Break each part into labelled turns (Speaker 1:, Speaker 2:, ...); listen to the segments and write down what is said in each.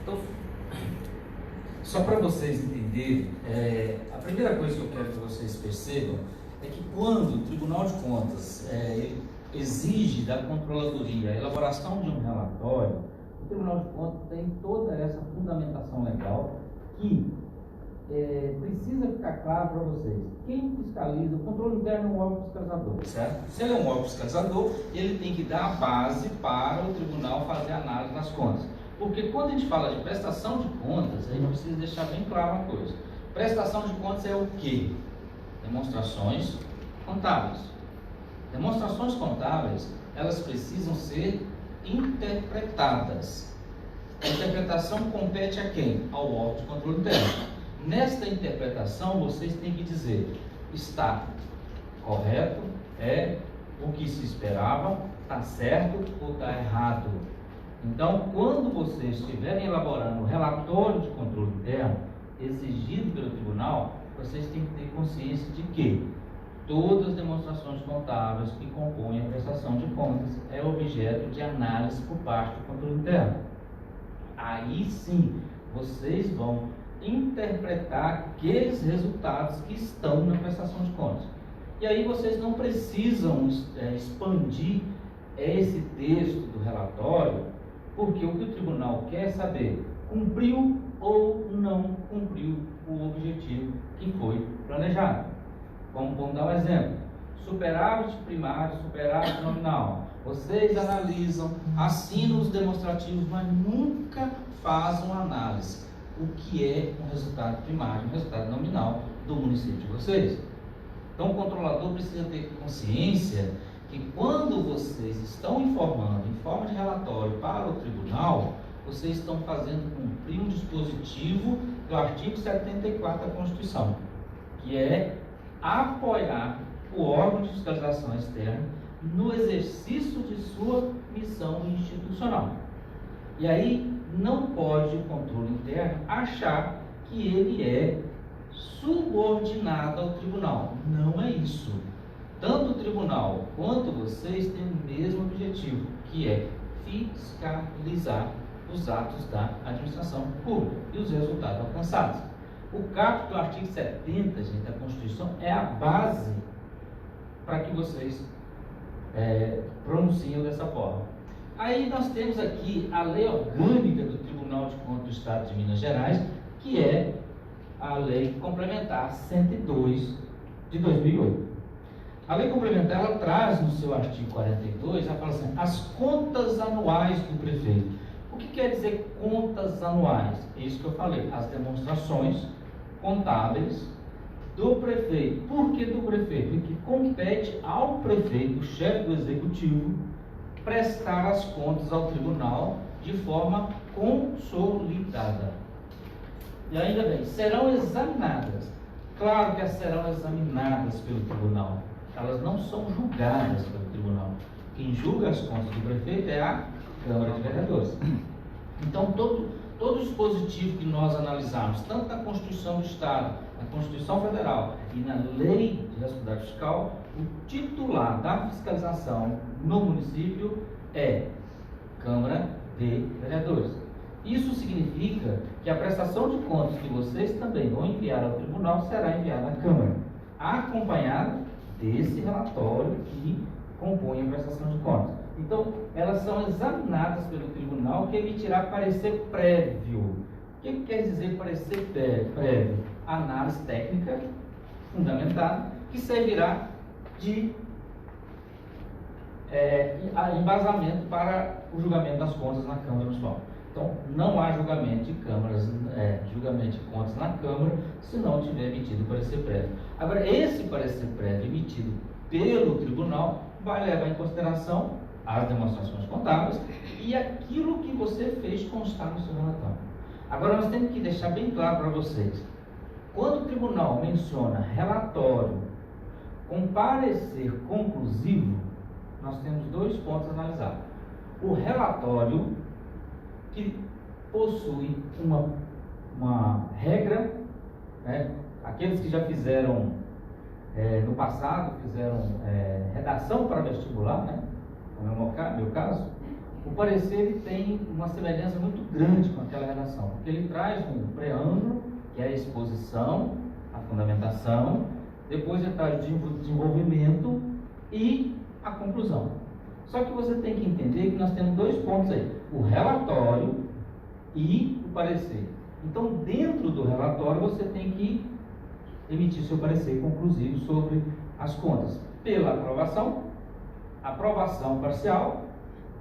Speaker 1: Então, só para vocês entenderem, a primeira coisa que eu quero que vocês percebam é que quando o Tribunal de Contas ele exige da Controladoria a elaboração de um relatório, o Tribunal de Contas tem toda essa fundamentação legal que precisa ficar claro para vocês. Quem fiscaliza, o controle interno é um órgão fiscalizador, certo? Se ele é um órgão fiscalizador, ele tem que dar a base para o tribunal fazer análise das contas. Porque quando a gente fala de prestação de contas, a gente precisa deixar bem claro uma coisa. Prestação de contas é o quê? Demonstrações contábeis. Demonstrações contábeis, elas precisam ser interpretadas. A interpretação compete a quem? Ao órgão de controle interno. Nesta interpretação, vocês têm que dizer, está correto, é o que se esperava, está certo ou está errado. Então, quando vocês estiverem elaborando o relatório de controle interno exigido pelo tribunal, vocês têm que ter consciência de que todas as demonstrações contábeis que compõem a prestação de contas é objeto de análise por parte do controle interno. Aí sim, vocês vão interpretar aqueles resultados que estão na prestação de contas. E aí vocês não precisam expandir esse texto do relatório, porque o que o tribunal quer é saber, cumpriu ou não cumpriu o objetivo que foi planejado. Vamos dar um exemplo. Superávit primário, superávit nominal. Vocês analisam, assinam os demonstrativos, mas nunca fazem uma análise. O que é um resultado primário, um resultado nominal do município de vocês. Então o controlador precisa ter consciência que quando vocês estão informando em forma de relatório para o tribunal, vocês estão fazendo cumprir um dispositivo do artigo 74 da Constituição, que é apoiar o órgão de fiscalização externa no exercício de sua missão institucional. E aí não pode o controle interno achar que ele é subordinado ao tribunal. Não é isso. Tanto o tribunal quanto vocês têm o mesmo objetivo, que é fiscalizar os atos da administração pública e os resultados alcançados. O caput do artigo 70, gente, da Constituição é a base para que vocês pronunciem dessa forma. Aí nós temos aqui a lei orgânica do Tribunal de Contas do Estado de Minas Gerais, que é a lei complementar 102 de 2008. A lei complementar, ela traz no seu artigo 42, ela fala assim, as contas anuais do prefeito. O que quer dizer contas anuais? É isso que eu falei, as demonstrações contábeis do prefeito. Por que do prefeito? Porque compete ao prefeito, o chefe do executivo, prestar as contas ao tribunal de forma consolidada. E ainda bem, serão examinadas. Claro que elas serão examinadas pelo tribunal. Elas não são julgadas pelo tribunal. Quem julga as contas do prefeito é a Câmara de Vereadores. Então, todo dispositivo que nós analisarmos, tanto na Constituição do Estado, na Constituição Federal e na Lei de Responsabilidade Fiscal, o titular da fiscalização no município é Câmara de Vereadores. Isso significa que a prestação de contas que vocês também vão enviar ao tribunal será enviada à Câmara, acompanhada desse relatório que compõe a prestação de contas. Então, elas são examinadas pelo tribunal, que emitirá parecer prévio. O que quer dizer parecer prévio? Análise técnica fundamentada, que servirá de embasamento para o julgamento das contas na Câmara Municipal. Então, não há julgamento de julgamento de contas na Câmara se não tiver emitido parecer prévio. Agora, esse parecer prévio emitido pelo tribunal vai levar em consideração as demonstrações contábeis e aquilo que você fez constar no seu relatório. Agora, nós temos que deixar bem claro para vocês, quando o tribunal menciona relatório com parecer conclusivo, nós temos dois pontos a analisar. O relatório, que possui uma regra, né? Aqueles que já fizeram, no passado, fizeram redação para vestibular, né? Como é o meu caso, O parecer ele tem uma semelhança muito grande com aquela redação, porque ele traz um preâmbulo, que é a exposição, a fundamentação, depois ele traz o desenvolvimento e a conclusão. Só que você tem que entender que nós temos dois pontos aí, o relatório e o parecer. Então, dentro do relatório, você tem que emitir seu parecer conclusivo sobre as contas, pela aprovação parcial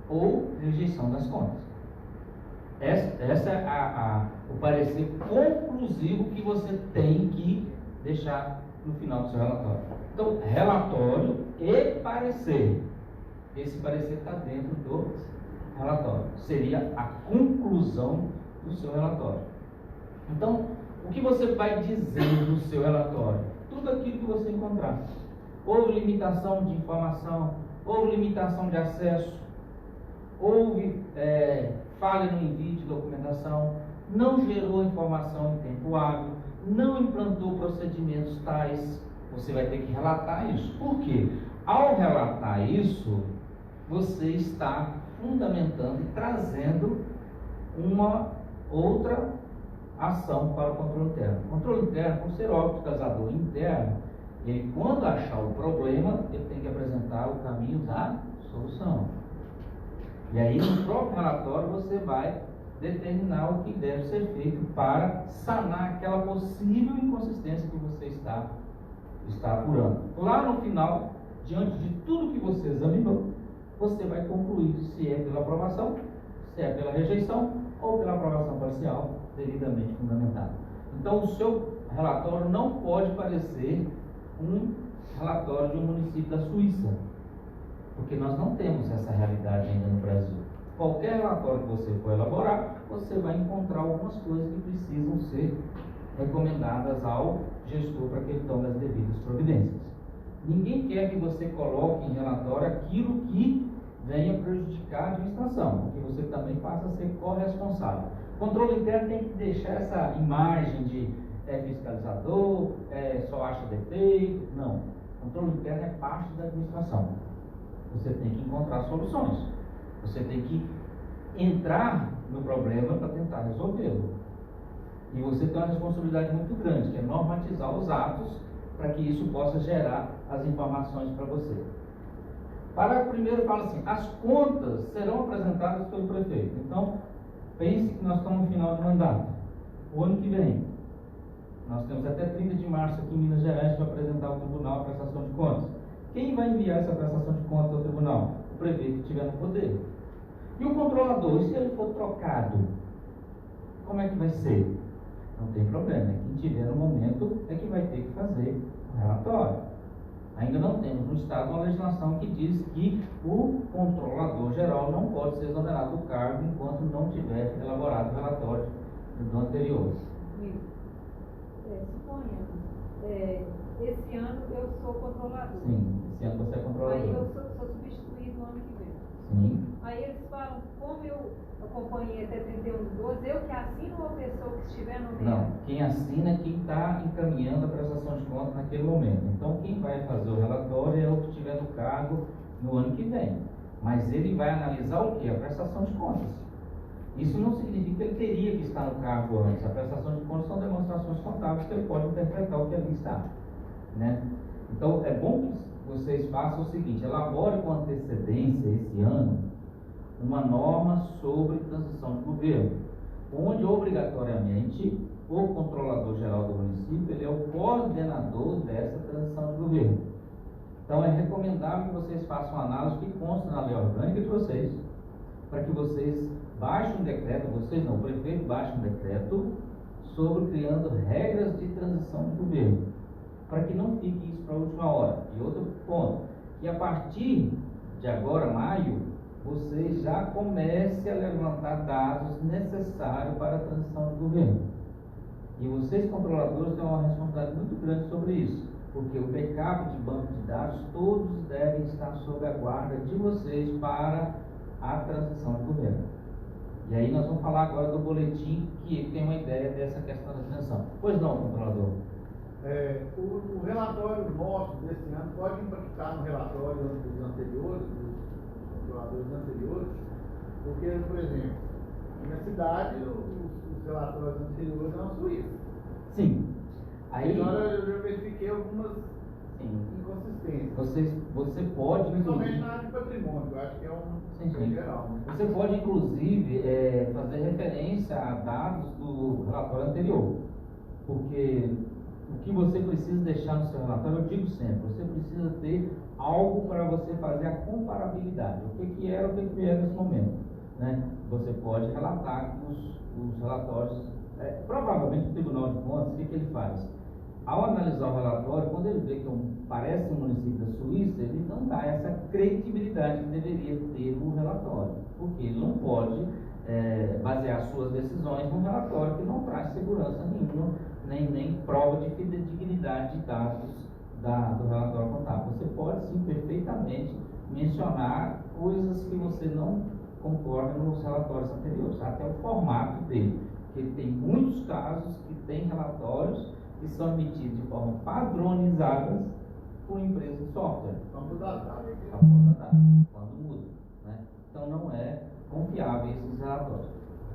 Speaker 1: ou rejeição das contas. Essa é o parecer conclusivo que você tem que deixar no final do seu relatório. Então, relatório e parecer. Esse parecer está dentro do relatório. Seria a conclusão do seu relatório. Então, o que você vai dizer no seu relatório? Tudo aquilo que você encontrar. Houve limitação de informação, houve limitação de acesso, houve falha no envio de documentação, não gerou informação em tempo hábil, não implantou procedimentos tais, você vai ter que relatar isso. Por quê? Ao relatar isso, você está fundamentando e trazendo uma outra ação para o controle interno. O controle interno, por ser óbvio casador interno, ele, quando achar o problema, ele tem que apresentar o caminho da solução. E aí, no próprio relatório, você vai determinar o que deve ser feito para sanar aquela possível inconsistência que você está apurando. Lá no final, diante de tudo que você examinou, você vai concluir se é pela aprovação, se é pela rejeição ou pela aprovação parcial devidamente fundamentada. Então, o seu relatório não pode parecer um relatório de um município da Suíça, porque nós não temos essa realidade ainda no Brasil. Qualquer relatório que você for elaborar, você vai encontrar algumas coisas que precisam ser recomendadas ao gestor para que ele tome as devidas providências. Ninguém quer que você coloque em relatório aquilo que venha prejudicar a administração, porque você também passa a ser corresponsável. O controle interno tem que deixar essa imagem de fiscalizador, só acha defeito. Não. O controle interno é parte da administração. Você tem que encontrar soluções. Você tem que entrar no problema para tentar resolvê-lo. E você tem uma responsabilidade muito grande, que é normatizar os atos para que isso possa gerar as informações para você. Parágrafo primeiro fala assim: as contas serão apresentadas pelo prefeito. Então, pense que nós estamos no final de mandato. O ano que vem, nós temos até 30 de março aqui em Minas Gerais para apresentar ao tribunal a prestação de contas. Quem vai enviar essa prestação de contas ao tribunal? O prefeito que estiver no poder. E o controlador, e se ele for trocado? Como é que vai ser? Não tem problema, quem tiver no momento é que vai ter que fazer o relatório. Ainda não temos no Estado uma legislação que diz que o controlador geral não pode ser exonerado do cargo enquanto não tiver elaborado o relatório do anterior.
Speaker 2: Suponha, esse ano eu sou controlador.
Speaker 1: Sim, esse ano você é controlador.
Speaker 2: Aí eu sou substituído no ano que vem.
Speaker 1: Sim.
Speaker 2: Aí eles falam, como eu acompanhei até 31/12, eu que assino ou a pessoa que estiver no meio?
Speaker 1: Não, quem assina é quem está encaminhando a prestação de contas naquele momento. Então, quem vai fazer o relatório é o que estiver no cargo no ano que vem. Mas ele vai analisar o quê? A prestação de contas. Isso não significa que ele teria que estar no cargo antes. A prestação de contas são demonstrações contábeis que ele pode interpretar o que ali está. Né? Então, é bom que vocês façam o seguinte: elabore com antecedência esse ano uma norma sobre transição de governo, onde obrigatoriamente o controlador geral do município ele é o coordenador dessa transição de governo. Então é recomendável que vocês façam uma análise que consta na lei orgânica de vocês, para que vocês baixem um decreto, vocês não, o prefeito baixe um decreto sobre criando regras de transição de governo, para que não fique isso para a última hora. E outro ponto, que a partir de agora, maio, vocês já comecem a levantar dados necessários para a transição de governo. E vocês, controladores, têm uma responsabilidade muito grande sobre isso, porque o backup de banco de dados, todos devem estar sob a guarda de vocês para a transição de governo. E aí nós vamos falar agora do boletim, que tem uma ideia dessa questão da transição. Pois não, controlador?
Speaker 3: O relatório nosso desse ano pode impactar no relatório dos anteriores, dos controladores anteriores, Porque, por exemplo, na minha cidade, os relatórios anteriores eram suíços.
Speaker 1: Sim. Aí,
Speaker 3: Agora eu já verifiquei algumas
Speaker 1: sim,
Speaker 3: inconsistências.
Speaker 1: você pode,
Speaker 3: Principalmente
Speaker 1: inclusive,
Speaker 3: na área de patrimônio, eu acho que é
Speaker 1: sim,
Speaker 3: um geral. Né?
Speaker 1: você pode, inclusive, fazer referência a dados do relatório anterior. Porque o que você precisa deixar no seu relatório, eu digo sempre, você precisa ter algo para você fazer a comparabilidade. O que era, o que é nesse momento. Né? Você pode relatar que os relatórios, provavelmente o Tribunal de Contas, o que ele faz? Ao analisar o relatório, quando ele vê que parece um município da Suíça, ele não dá essa credibilidade que deveria ter no relatório, porque ele não pode basear suas decisões num relatório que não traz segurança nenhuma, nem prova de fidedignidade de dados do relatório contábil. Você pode sim perfeitamente mencionar coisas que você não concorda nos relatórios anteriores, até o formato dele, porque ele tem muitos casos que tem relatórios que são emitidos de forma padronizada por empresas de software.
Speaker 3: Vamos datar.
Speaker 1: Quando muda. Né? Então não é confiável esses relatórios.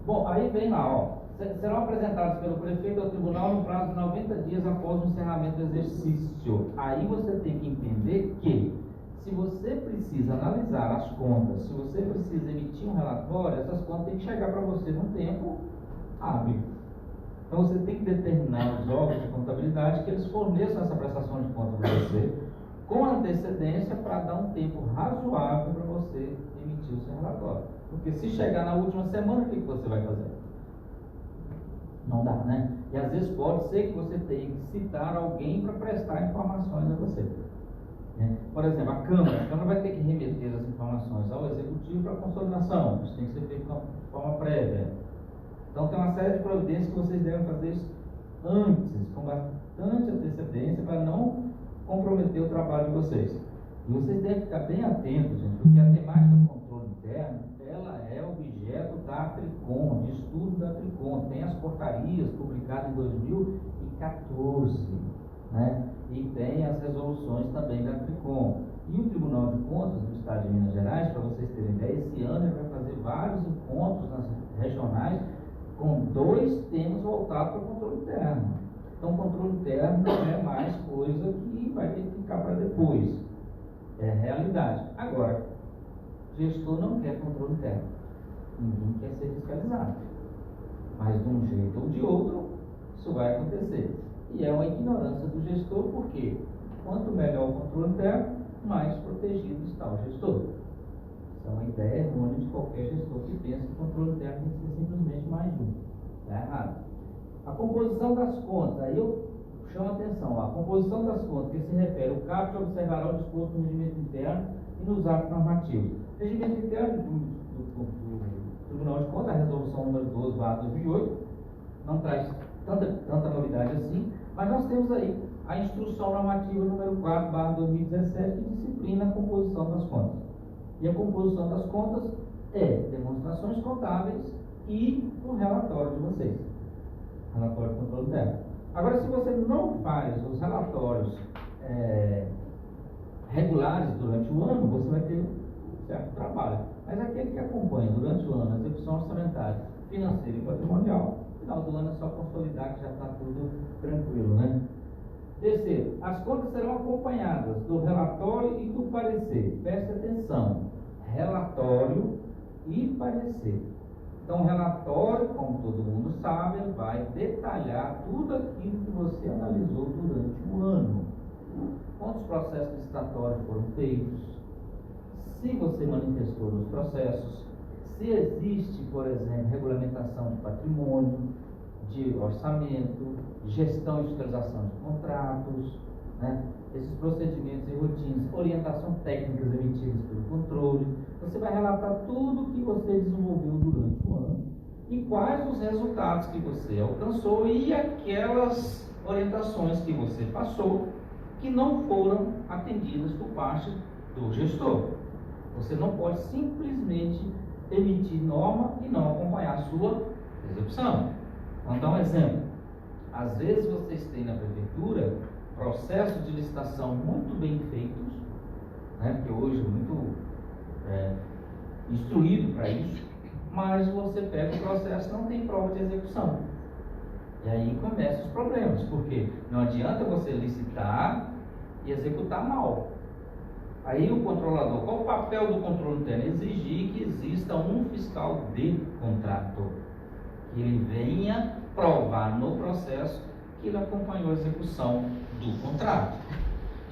Speaker 1: Bom, aí vem lá, ó. Serão apresentados pelo prefeito ao tribunal no prazo de 90 dias após o encerramento do exercício. Aí você tem que entender que, se você precisa analisar as contas, se você precisa emitir um relatório, essas contas têm que chegar para você num tempo hábil. Então você tem que determinar os órgãos de contabilidade que eles forneçam essa prestação de contas para você com antecedência para dar um tempo razoável para você emitir o seu relatório. Porque se chegar na última semana, o que você vai fazer? Não dá, né? E às vezes pode ser que você tenha que citar alguém para prestar informações a você. Né? Por exemplo, a Câmara vai ter que remeter as informações ao Executivo para consolidação. Isso tem que ser feito de forma prévia. Então tem uma série de providências que vocês devem fazer isso antes, com bastante antecedência, para não comprometer o trabalho de vocês. E vocês devem ficar bem atentos, gente, porque a temática do controle interno, ela é objeto da Tricom, de estudo da Tricom. Tem as portarias publicadas em 2014, né? E tem as resoluções também da Tricom. E o Tribunal de Contas do Estado de Minas Gerais, para vocês terem ideia, esse ano ele vai fazer vários encontros nas regionais com 2 temas voltados para o controle interno. Então, o controle interno não é mais coisa que vai ter que ficar para depois. É realidade. Agora, gestor não quer controle interno. Ninguém quer ser fiscalizado. Mas de um jeito ou de outro, isso vai acontecer. E é uma ignorância do gestor, porque quanto melhor o controle interno, mais protegido está o gestor. Isso é uma ideia errônea de qualquer gestor que pensa que o controle interno tem que ser simplesmente mais um. Está errado. A composição das contas, aí eu chamo a atenção, a composição das contas, que se refere, o CAPT observará o disposto no regimento interno e nos atos normativos. O regimento interno do Tribunal de Contas, a resolução número 12/2008, não traz tanta novidade assim, mas nós temos aí a instrução normativa número 4/2017, que disciplina a composição das contas. E a composição das contas é demonstrações contábeis e o relatório de vocês. Relatório de controle interno. Agora, se você não faz os relatórios regulares durante o ano, você vai ter um certo trabalho. Mas aquele que acompanha durante o ano a execução orçamentária, financeira e patrimonial, no final do ano é só consolidar que já está tudo tranquilo, né? Terceiro, as contas serão acompanhadas do relatório e do parecer. Preste atenção, relatório e parecer. Então, o relatório, como todo mundo sabe, vai detalhar tudo aquilo que você analisou durante o ano. Quantos processos licitatórios foram feitos? Se você manifestou nos processos, se existe, por exemplo, regulamentação de patrimônio, de orçamento, gestão e fiscalização de contratos, né? Esses procedimentos e rotinas, orientação técnicas emitidas pelo controle. Você vai relatar tudo que você desenvolveu durante o ano e quais os resultados que você alcançou e aquelas orientações que você passou que não foram atendidas por parte do gestor. Você não pode simplesmente emitir norma e não acompanhar a sua execução. Vamos dar um exemplo. Às vezes vocês têm na prefeitura processos de licitação muito bem feitos, né, porque hoje é muito instruído para isso, mas você pega o processo e não tem prova de execução. E aí começam os problemas, porque não adianta você licitar e executar mal. Aí o controlador, qual o papel do controle interno? Exigir que exista um fiscal de contrato, que ele venha provar no processo que ele acompanhou a execução do contrato.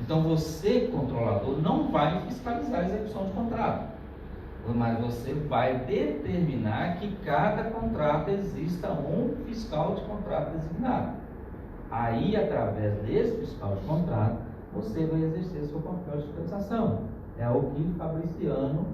Speaker 1: Então você, controlador, não vai fiscalizar a execução de contrato, mas você vai determinar que cada contrato exista um fiscal de contrato designado. Aí, através desse fiscal de contrato, você vai exercer seu papel de fiscalização. É o que Fabriciano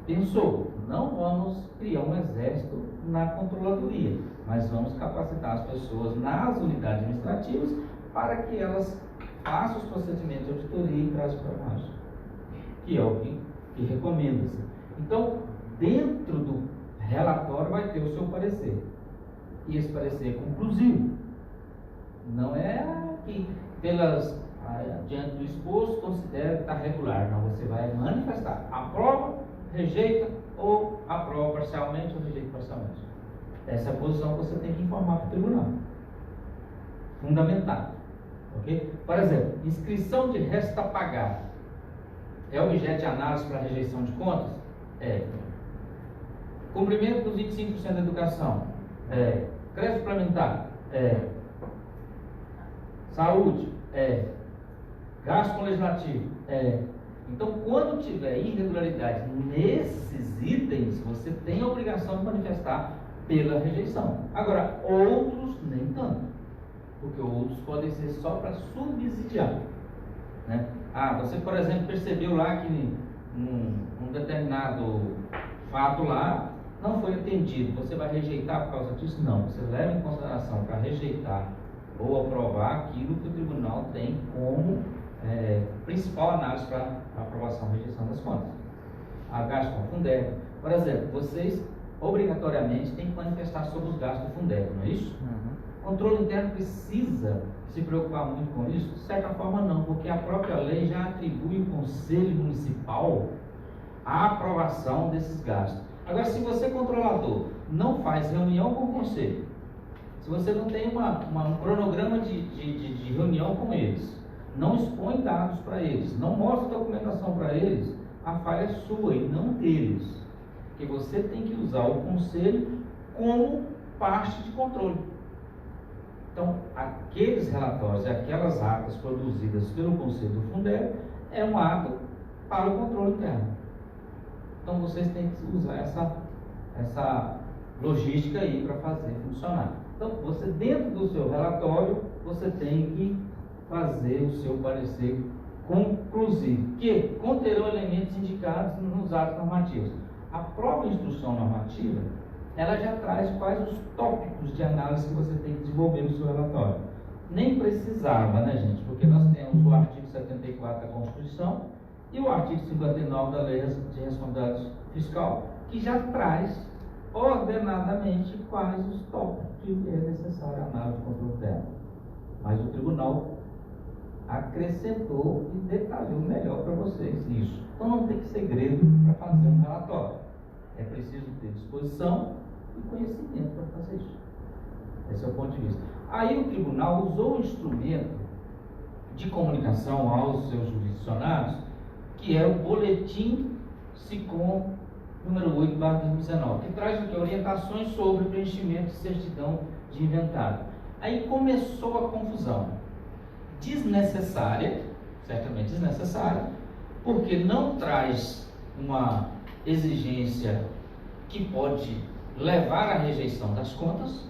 Speaker 1: pensou. Não vamos criar um exército na controladoria, mas vamos capacitar as pessoas nas unidades administrativas para que elas façam os procedimentos de auditoria e trazem para nós, que é o que recomenda-se. Então, dentro do relatório vai ter o seu parecer, e esse parecer é conclusivo. Não é que diante do exposto considera que está regular, não, você vai manifestar, aprova, rejeita, ou aprova parcialmente ou rejeita parcialmente. Essa é a posição que você tem que informar para o tribunal. Fundamental. Okay? Por exemplo, inscrição de resto a pagar é objeto de análise para rejeição de contas? É. Cumprimento dos 25% da educação? É. Crédito suplementar? É. Saúde? É. Gasto com legislativo? É. Então, quando tiver irregularidade nesses itens, você tem a obrigação de manifestar pela rejeição. Agora, outros nem tanto, porque outros podem ser só para subsidiar, né? Você, por exemplo, percebeu lá que um determinado fato lá não foi atendido, você vai rejeitar por causa disso? Não, você leva em consideração para rejeitar ou aprovar aquilo que o tribunal tem como principal análise para aprovação e rejeição das contas. A gasto com Fundeb, por exemplo, vocês obrigatoriamente têm que manifestar sobre os gastos do Fundeb, não é isso? O controle interno precisa se preocupar muito com isso? De certa forma não, porque a própria lei já atribui ao Conselho Municipal a aprovação desses gastos. Agora, se você, controlador, não faz reunião com o Conselho, se você não tem um cronograma de reunião com eles, não expõe dados para eles, não mostra documentação para eles, a falha é sua e não deles. Porque você tem que usar o Conselho como parte de controle. Então, aqueles relatórios, aquelas atas produzidas pelo Conselho do Fundeb, é um ato para o controle interno. Então, vocês têm que usar essa logística aí para fazer funcionar. Então, você, dentro do seu relatório, você tem que fazer o seu parecer conclusivo, que conterão elementos indicados nos atos normativos. A própria instrução normativa, ela já traz quais os tópicos de análise que você tem que desenvolver no seu relatório. Nem precisava, né, gente? Porque nós temos o artigo 74 da Constituição e o artigo 59 da Lei de Responsabilidade Fiscal, que já traz ordenadamente quais os tópicos que é necessário a análise do controle interno. Mas o tribunal acrescentou e detalhou melhor para vocês isso. Então não tem segredo para fazer um relatório. É preciso ter disposição e conhecimento para fazer isso. Esse é o ponto de vista. Aí o tribunal usou o instrumento de comunicação aos seus jurisdicionados, que é o Boletim SICOM número 8/2019, que traz o que? Orientações sobre preenchimento de certidão de inventário. Aí começou a confusão. Desnecessária, certamente desnecessária, porque não traz uma exigência que pode levar à rejeição das contas,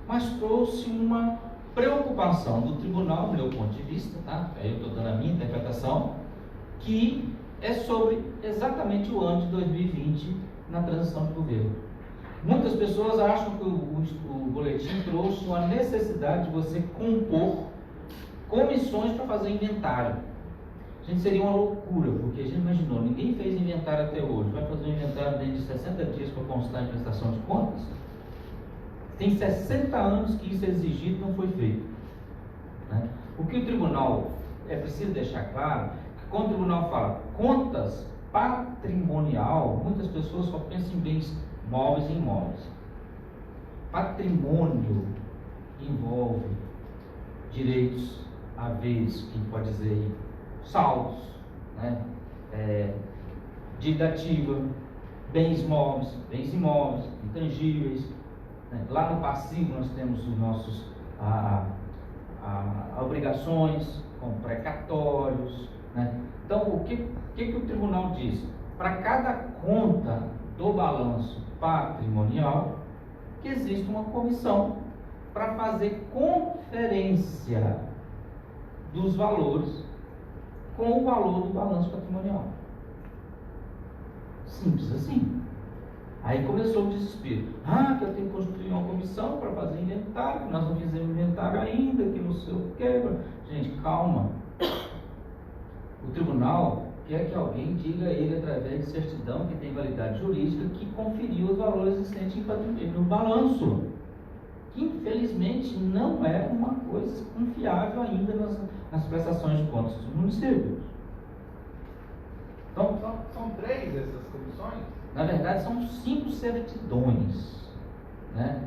Speaker 1: mas trouxe uma preocupação do tribunal, do meu ponto de vista, tá? Aí eu estou dando a minha interpretação, que é sobre exatamente o ano de 2020 na transição de governo. Muitas pessoas acham que o boletim trouxe uma necessidade de você compor comissões para fazer inventário. Gente, seria uma loucura, porque a gente imaginou, ninguém fez inventário até hoje, vai fazer um inventário dentro de 60 dias para constar em prestação de contas? Tem 60 anos que isso é exigido e não foi feito, né? O que o tribunal, é preciso deixar claro, que quando o tribunal fala contas patrimonial, muitas pessoas só pensam em bens móveis e imóveis. Patrimônio envolve direitos, haveres, que pode dizer aí, saldos, né? Dívida ativa, bens móveis, bens imóveis, intangíveis, né? Lá no passivo nós temos os nossos obrigações, como precatórios, né? Então, o que o tribunal diz? Para cada conta do balanço patrimonial, que existe uma comissão para fazer conferência dos valores com o valor do balanço patrimonial. Simples assim. Aí começou o desespero. Que eu tenho que construir uma comissão para fazer inventário, que nós não fizemos inventário ainda, que não sei o que. Gente, calma. O tribunal quer que alguém diga a ele, através de certidão que tem validade jurídica, que conferiu os valores existentes no balanço. Que infelizmente não é uma coisa confiável ainda nas prestações de contas dos municípios. Então,
Speaker 3: são 3 essas comissões?
Speaker 1: Na verdade, são 5 certidões, né?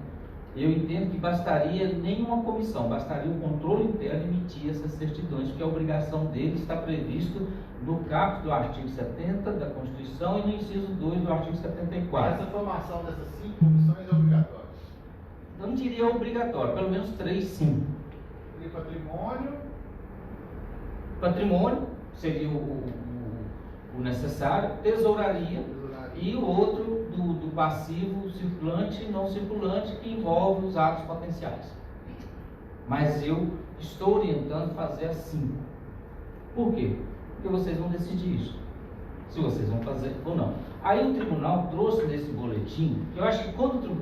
Speaker 1: Eu entendo que bastaria nenhuma comissão, bastaria o controle interno emitir essas certidões, porque a obrigação dele está previsto no caput do artigo 70 da Constituição e no inciso 2 do artigo 74.
Speaker 3: Essa formação dessas 5 comissões é obrigatória?
Speaker 1: Não diria obrigatório, pelo menos 3 sim.
Speaker 3: E patrimônio?
Speaker 1: Patrimônio seria o necessário, tesouraria e o outro do passivo circulante e não circulante, que envolve os atos potenciais. Mas eu estou orientando fazer assim. Por quê? Porque vocês vão decidir isso, se vocês vão fazer ou não. Aí o tribunal trouxe nesse boletim, eu acho que quando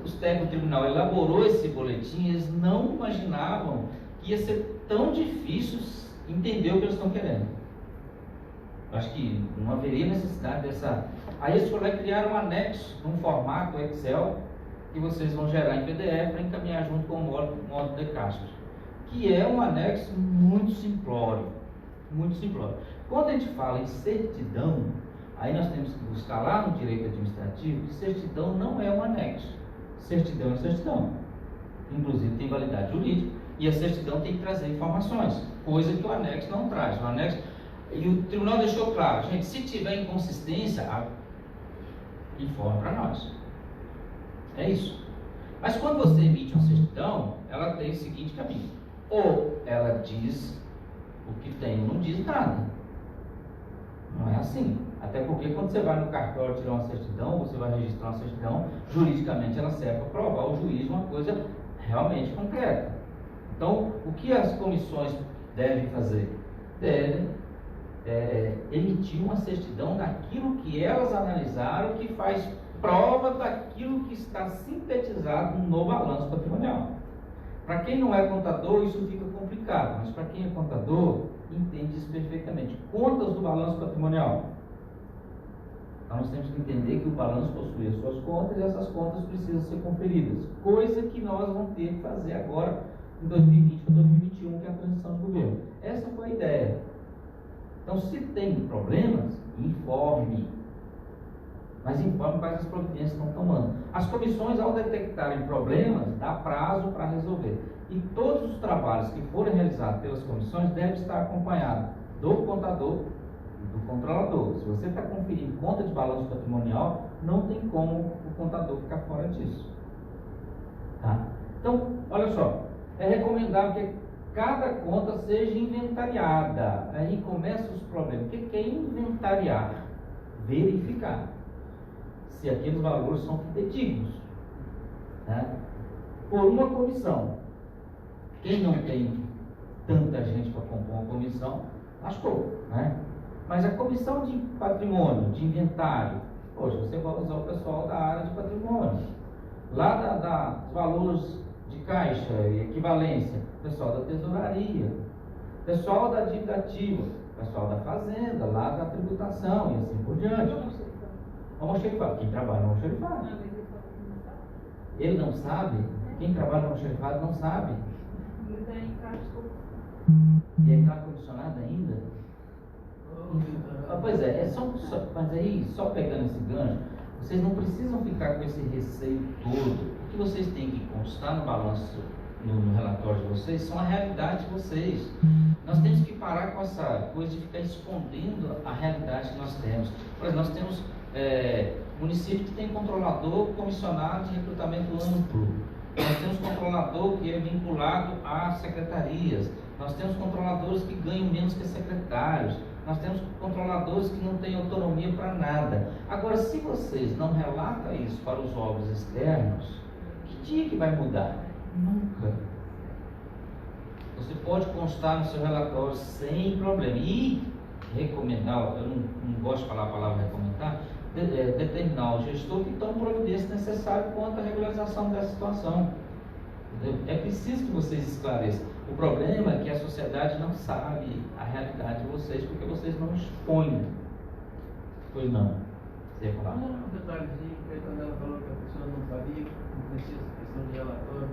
Speaker 1: os técnicos do tribunal elaborou esse boletim, eles não imaginavam que ia ser tão difícil entender o que eles estão querendo. Acho que não haveria necessidade dessa. Aí eles foram criar um anexo, num formato Excel, que vocês vão gerar em PDF para encaminhar junto com o módulo de caixa, que é um anexo muito simplório. Muito simplório. Quando a gente fala em certidão, aí nós temos que buscar lá no direito administrativo que certidão não é um anexo. Certidão é certidão. Inclusive tem validade jurídica e a certidão tem que trazer informações, coisa que o anexo não traz. O anexo. E o tribunal deixou claro, gente, se tiver inconsistência, informa para nós. É isso. Mas quando você emite uma certidão, ela tem o seguinte caminho. Ou ela diz o que tem ou não diz nada. Não é assim. Até porque quando você vai no cartório tirar uma certidão, você vai registrar uma certidão, juridicamente ela serve para provar ao juiz uma coisa realmente concreta. Então, o que as comissões devem fazer? Devem emitir uma certidão daquilo que elas analisaram, que faz prova daquilo que está sintetizado no balanço patrimonial. Para quem não é contador, isso fica complicado, mas para quem é contador, entende isso perfeitamente. Contas do balanço patrimonial. Então, nós temos que entender que o balanço possui as suas contas e essas contas precisam ser conferidas. Coisa que nós vamos ter que fazer agora em 2020 ou 2021, que é a transição de governo. Essa foi a ideia. Então, se tem problemas, informe. Mas informe quais as providências estão tomando. As comissões, ao detectarem problemas, dá prazo para resolver. E todos os trabalhos que forem realizados pelas comissões devem estar acompanhados do contador e do controlador. Se você está conferindo conta de balanço patrimonial, não tem como o contador ficar fora disso. Tá? Então, olha só, é recomendável que cada conta seja inventariada. Aí começam os problemas. O que é inventariar? Verificar se aqueles valores são fidedignos, né? Por uma comissão. Quem não tem tanta gente para compor uma comissão, lascou, né? Mas a comissão de patrimônio, de inventário, hoje você vai usar o pessoal da área de patrimônio. Lá dos valores de caixa e equivalência, pessoal da tesouraria, pessoal da dívida ativa, pessoal da fazenda, lá da tributação e assim por diante. O almoxerifado, quem trabalha no almoxerifado. Ele não sabe? Quem trabalha no almoxerifado não sabe. E é cargo comissionado ainda? Pois é, mas aí, só pegando esse gancho, Vocês não precisam ficar com esse receio todo. O que vocês têm que constar no balanço, no relatório de vocês, são a realidade de vocês. Nós temos que parar com essa coisa de ficar escondendo a realidade que nós temos. Por exemplo, nós temos município que tem controlador comissionado de recrutamento amplo. Nós temos controlador que é vinculado a secretarias. Nós temos controladores que ganham menos que secretários. Nós temos controladores que não têm autonomia para nada. Agora, se vocês não relatam isso para os órgãos externos, que dia que vai mudar? Nunca. Você pode constar no seu relatório sem problema. E recomendar, eu não gosto de falar a palavra recomendar, determinar ao gestor que tome providência necessária quanto à regularização dessa situação. É preciso que vocês esclareçam. O problema é que a sociedade não sabe a realidade de vocês, porque vocês não expõem. Pois não. Você ia falar?
Speaker 4: Não, um detalhezinho, porque quando ela falou que a pessoa não sabia, não conhecia essa questão de relatório,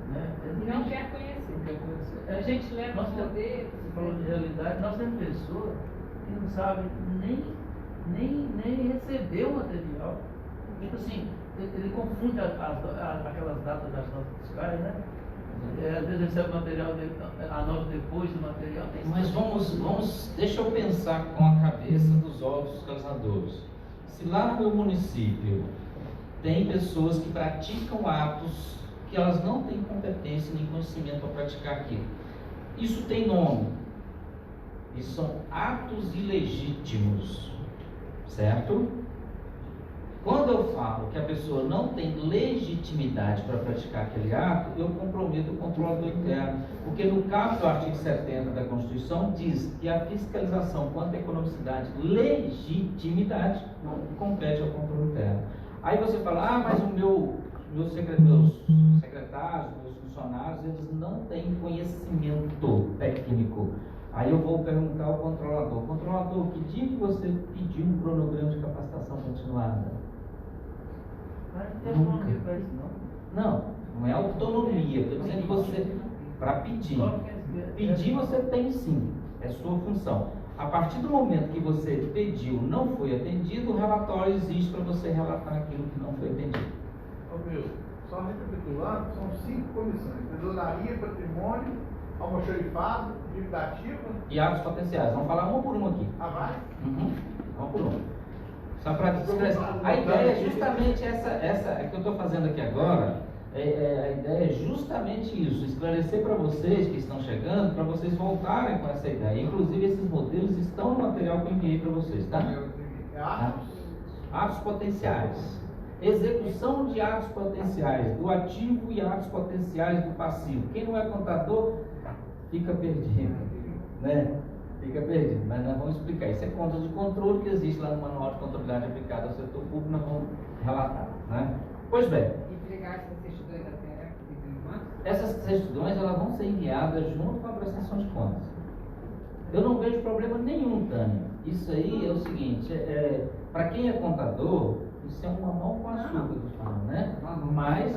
Speaker 4: né?
Speaker 2: Não quer conhecer.
Speaker 4: Não quer conhecer.
Speaker 2: A gente leva os
Speaker 4: Nós
Speaker 2: poderes.
Speaker 4: Você falou de realidade, nós temos pessoas que não sabem nem receber o material. Tipo assim, ele confunde aquelas datas das notas fiscais, né? Às vezes recebe o material, a nota depois do material.
Speaker 1: Mas vamos, deixa eu pensar com a cabeça dos órgãos fiscalizadores. Se lá no meu município tem pessoas que praticam atos que elas não têm competência nem conhecimento para praticar aquilo, isso tem nome. Isso são atos ilegítimos, certo? Quando eu falo que a pessoa não tem legitimidade para praticar aquele ato, eu comprometo o controlador interno. Porque no caso do artigo 70 da Constituição, diz que a fiscalização quanto à economicidade, legitimidade, compete ao controle interno. Aí você fala, mas meus secretários, meus funcionários, eles não têm conhecimento técnico. Aí eu vou perguntar ao controlador, que dia que você pediu um cronograma de capacitação continuada? Não é autonomia. Estou dizendo que você, para pedir. Pedir você tem sim, é sua função. A partir do momento que você pediu, não foi atendido, o relatório existe para você relatar aquilo que não foi atendido.
Speaker 3: Só recapitulando, são 5 comissões: tesouraria, patrimônio, almoxarifado, dívida ativa
Speaker 1: e atos potenciais. Vamos falar uma por uma aqui.
Speaker 3: Vai?
Speaker 1: Uma por uma. Só para esclarecer. A ideia é justamente essa que eu estou fazendo aqui agora. A ideia é justamente isso: esclarecer para vocês que estão chegando, para vocês voltarem com essa ideia. Inclusive, esses modelos estão no material que eu enviei para vocês, tá? Atos potenciais. Execução de atos potenciais, do ativo e atos potenciais do passivo. Quem não é contador, fica perdido, né? Fica perdido, mas nós vamos explicar. Isso é conta de controle que existe lá no Manual de Contabilidade Aplicada ao Setor Público, nós vamos relatar, né? Pois bem.
Speaker 2: Entregar essas certidões até
Speaker 1: essas certidões, elas vão ser enviadas junto com a prestação de contas. Eu não vejo problema nenhum, Tânia. Isso aí é o seguinte, para quem é contador, isso é uma mão com açúcar, que eu falo, né? Mas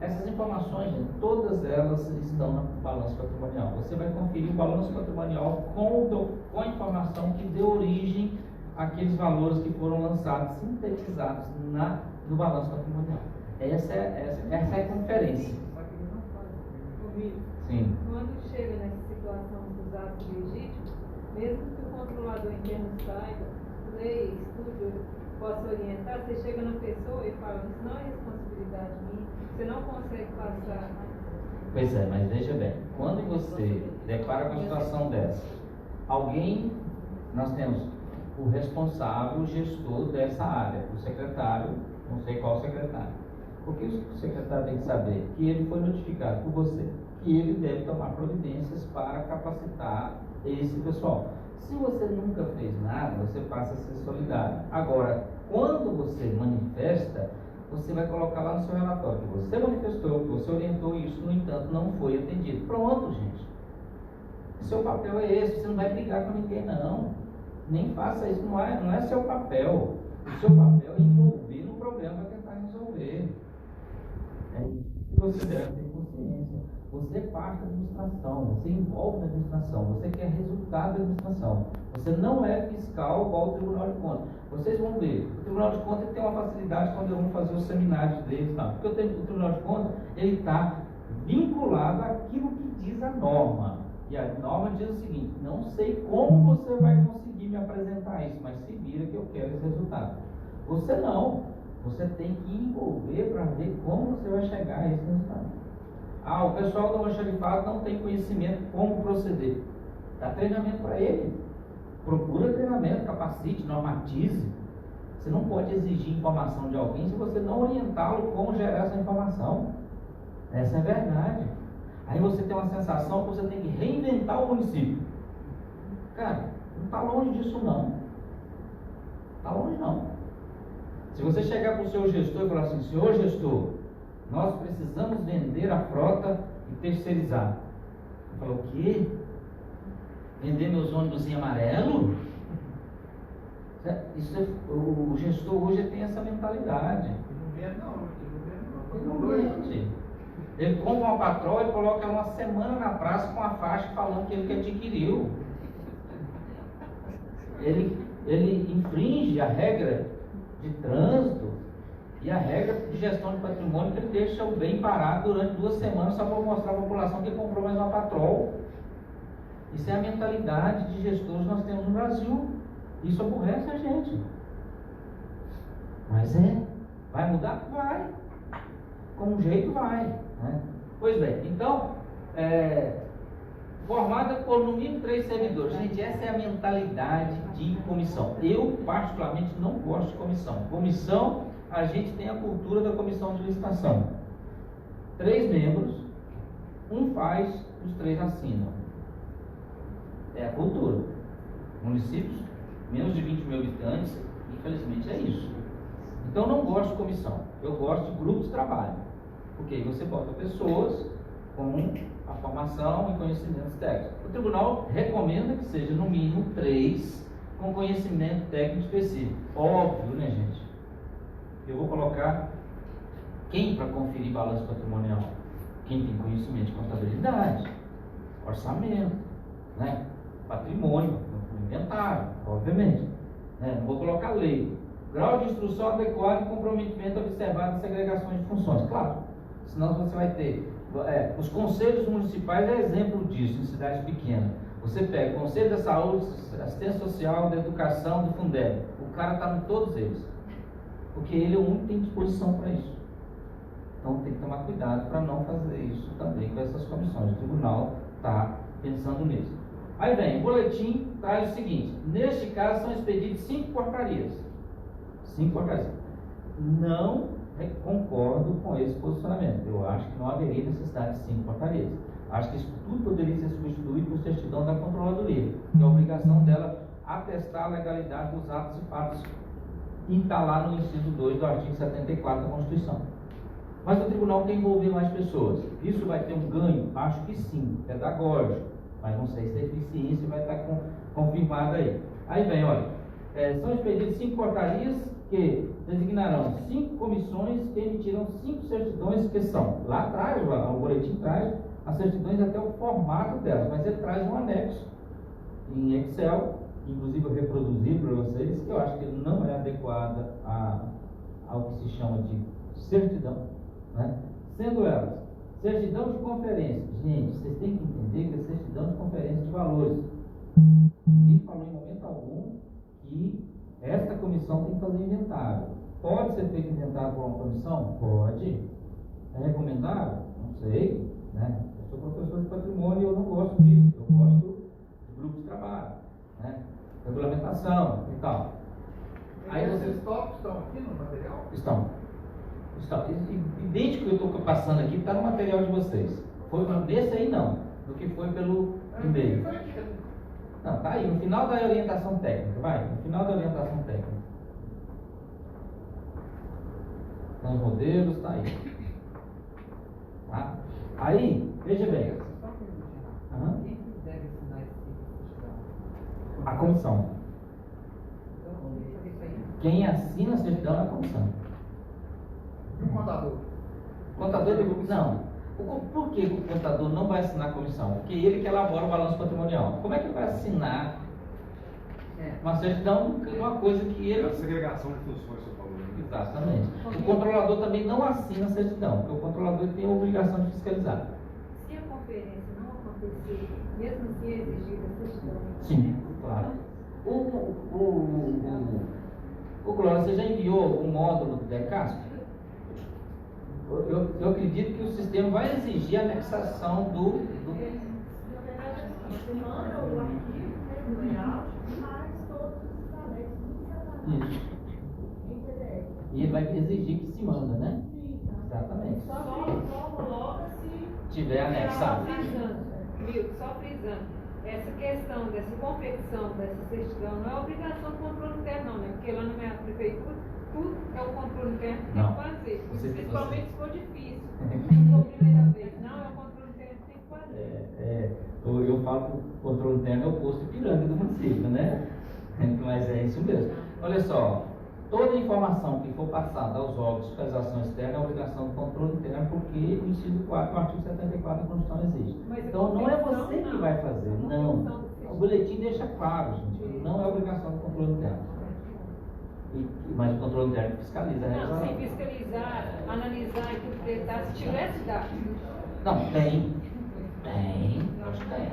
Speaker 1: essas informações, gente, todas elas estão no balanço patrimonial. Você vai conferir o balanço patrimonial com a informação que deu origem àqueles valores que foram lançados, sintetizados no balanço patrimonial. Essa é a conferência. Sim.
Speaker 2: Quando chega nessa situação dos atos legítimos, mesmo que o controlador interno saiba, leia, estude, possa orientar, você chega na pessoa e fala, isso não é responsabilidade minha, você não consegue passar.
Speaker 1: Pois é, mas veja bem, quando você depara com uma situação dessa, nós temos o responsável, o gestor dessa área, o secretário, não sei qual secretário. O que o secretário tem que saber? Que ele foi notificado por você, que ele deve tomar providências para capacitar esse pessoal. Se você nunca fez nada, você passa a ser solidário. Agora, quando você manifesta, você vai colocar lá no seu relatório que você manifestou, que você orientou isso, no entanto, não foi atendido. Pronto, gente. Seu papel é esse, você não vai brigar com ninguém, não. Nem faça isso, não é seu papel. O seu papel é envolver no problema para tentar resolver. Se você deve ter consciência. Você é parte da administração, você envolve na administração, você quer resultado da administração. Você não é fiscal igual o Tribunal de Contas. Vocês vão ver, o Tribunal de Contas tem uma facilidade quando vão fazer os seminários deles, tá? Porque o Tribunal de Contas, ele está vinculado àquilo que diz a norma. E a norma diz o seguinte: não sei como você vai conseguir me apresentar isso, mas se vira que eu quero esse resultado. Você não. Você tem que envolver para ver como você vai chegar a esse resultado. O pessoal do almoxarifado não tem conhecimento como proceder. Dá treinamento para ele. Procura treinamento, capacite, normatize. Você não pode exigir informação de alguém se você não orientá-lo como gerar essa informação. Essa é a verdade. Aí você tem uma sensação que você tem que reinventar o município. Cara, não está longe disso não. Está longe não. Se você chegar para o seu gestor e falar assim: senhor gestor, nós precisamos vender a frota e terceirizar. Ele falou: o quê? Vender meus ônibus em amarelo? O gestor hoje tem essa mentalidade.
Speaker 3: Ele
Speaker 1: Não vende. Ele compra uma patroa e coloca ela uma semana na praça com a faixa falando que ele que adquiriu. Ele infringe a regra de trânsito e a regra de gestão de patrimônio, que ele deixa o bem parado durante 2 semanas só para mostrar à população que ele comprou mais uma patroa. Isso é a mentalidade de gestores que nós temos no Brasil. Isso aborrece a gente. Mas vai mudar? Vai. Com um jeito vai. Né? Pois bem, então, formada por no mínimo 3 servidores. Gente, essa é a mentalidade de comissão. Eu, particularmente, não gosto de comissão. Comissão, a gente tem a cultura da comissão de licitação. 3 membros, um faz, os 3 assinam. É a cultura. Municípios, menos de 20 mil habitantes, infelizmente é isso. Então, eu não gosto de comissão. Eu gosto de grupos de trabalho. Porque aí você bota pessoas com a formação e conhecimentos técnicos. O tribunal recomenda que seja no mínimo 3 com conhecimento técnico específico. Óbvio, né, gente? Eu vou colocar quem para conferir balanço patrimonial? Quem tem conhecimento de contabilidade, orçamento, né? Patrimônio, inventário, obviamente. Né? Não vou colocar lei. Grau de instrução adequado e comprometimento observado em segregações de funções. Claro, senão você vai ter... os conselhos municipais é exemplo disso em cidades pequenas. Você pega o Conselho da Saúde, Assistência Social, da Educação, do Fundeb. O cara está em todos eles. Porque ele é o único que tem disposição para isso. Então tem que tomar cuidado para não fazer isso também com essas comissões. O tribunal está pensando nisso. Aí vem, o boletim traz o seguinte: neste caso são expedidas 5 portarias. 5 portarias. Não concordo com esse posicionamento. Eu acho que não haveria necessidade de 5 portarias. Acho que isso tudo poderia ser substituído por certidão da controladoria, que é a obrigação dela atestar a legalidade dos atos e fatos e está lá no inciso 2 do artigo 74 da Constituição. Mas o tribunal quer envolver mais pessoas. Isso vai ter um ganho? Acho que sim, pedagógico, mas não sei se a eficiência vai estar confirmada aí. Aí vem, olha, são expedidas 5 portarias que designarão 5 comissões que emitirão 5 certidões, que são, lá atrás, o boletim traz as certidões até o formato delas, mas ele traz um anexo em Excel, inclusive eu reproduzi para vocês, que eu acho que não é adequada ao que se chama de certidão, né? Sendo elas certidão de conferência. Gente, vocês têm que entender que é certidão de conferência de valores. Ninguém falou em momento algum que esta comissão tem que fazer inventário. Pode ser feito inventário por uma comissão? Pode. É recomendável? Não sei, né? Eu sou professor de patrimônio e eu não gosto disso. Eu gosto de grupo de trabalho, né? Regulamentação e tal. Aí
Speaker 3: esses tópicos estão aqui no material?
Speaker 1: Estão. Idêntico que eu estou passando aqui está no material de vocês. Foi nesse aí não, do que foi pelo e-mail. Não, tá aí, no final da orientação técnica, vai, no final da orientação técnica. Então, os modelos, tá aí. Tá? Aí, veja bem.
Speaker 5: Quem deve assinar esse certidão?
Speaker 1: A comissão.
Speaker 5: Então, isso aí.
Speaker 1: Quem assina a certidão é a comissão.
Speaker 3: E o contador?
Speaker 1: O contador, não. Por que o contador não vai assinar a comissão? Porque ele que elabora o balanço patrimonial. Como é que ele vai assinar uma certidão, uma coisa que ele...
Speaker 6: A segregação de funções, você falou.
Speaker 1: Exatamente. O controlador também não assina a certidão, porque o controlador tem a obrigação de fiscalizar.
Speaker 2: Se a conferência não acontecer, mesmo se exigir a certidão.
Speaker 1: Sim, claro. O Glória, você já enviou o módulo do DECASP? Eu acredito que o sistema vai exigir a anexação do...
Speaker 7: Na verdade, você manda o arquivo, o layout, mas todos os anexos
Speaker 1: Isso.
Speaker 7: em PDF.
Speaker 1: E ele vai exigir que se manda, né?
Speaker 7: Sim.
Speaker 1: Exatamente.
Speaker 7: Só coloca se
Speaker 1: Tiver anexado.
Speaker 2: Só frisando, Milton, só frisando. Essa questão dessa confecção dessa certidão não é obrigação do controle interno, não, né? Porque lá na minha prefeitura, tudo é o controle interno que tem
Speaker 1: Não.
Speaker 2: que fazer. Principalmente se for difícil. Se for a primeira vez, não é o controle interno que tem que fazer.
Speaker 1: Eu falo que o controle interno é o posto Ipiranga do município, né? Mas é isso mesmo. Olha só, toda informação que for passada aos órgãos de fiscalização externa é obrigação do controle interno, porque o inciso 4, o artigo 74 da Constituição exige.
Speaker 2: Mas a
Speaker 1: Então não é
Speaker 2: confecção,
Speaker 1: você que
Speaker 2: não.
Speaker 1: vai fazer,
Speaker 2: A
Speaker 1: não.
Speaker 2: confecção do
Speaker 1: O boletim deixa claro, gente, não é obrigação do controle interno. Mas o controle interno fiscaliza, né?
Speaker 2: Não, sem fiscalizar, analisar e interpretar, se tivesse dado.
Speaker 1: Não, tem, acho que tem.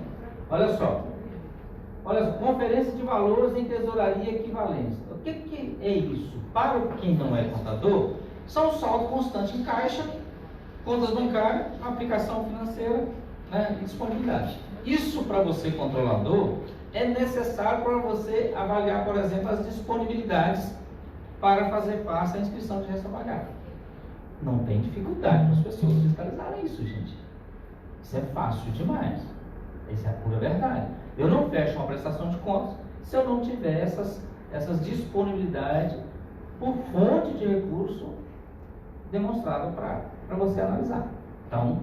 Speaker 1: Olha só, conferência de valores em tesouraria e equivalência. O que é isso? Para quem não é contador, são saldo constante em caixa, contas bancárias, aplicação financeira, né, e disponibilidade. Isso para você, controlador, é necessário para você avaliar, por exemplo, as disponibilidades para fazer face à inscrição de resta pagada. Não tem dificuldade para as pessoas fiscalizarem isso, gente. Isso é fácil demais. Isso é a pura verdade. Eu não fecho uma prestação de contas se eu não tiver essas disponibilidades por fonte de recurso demonstrada para você analisar. Então,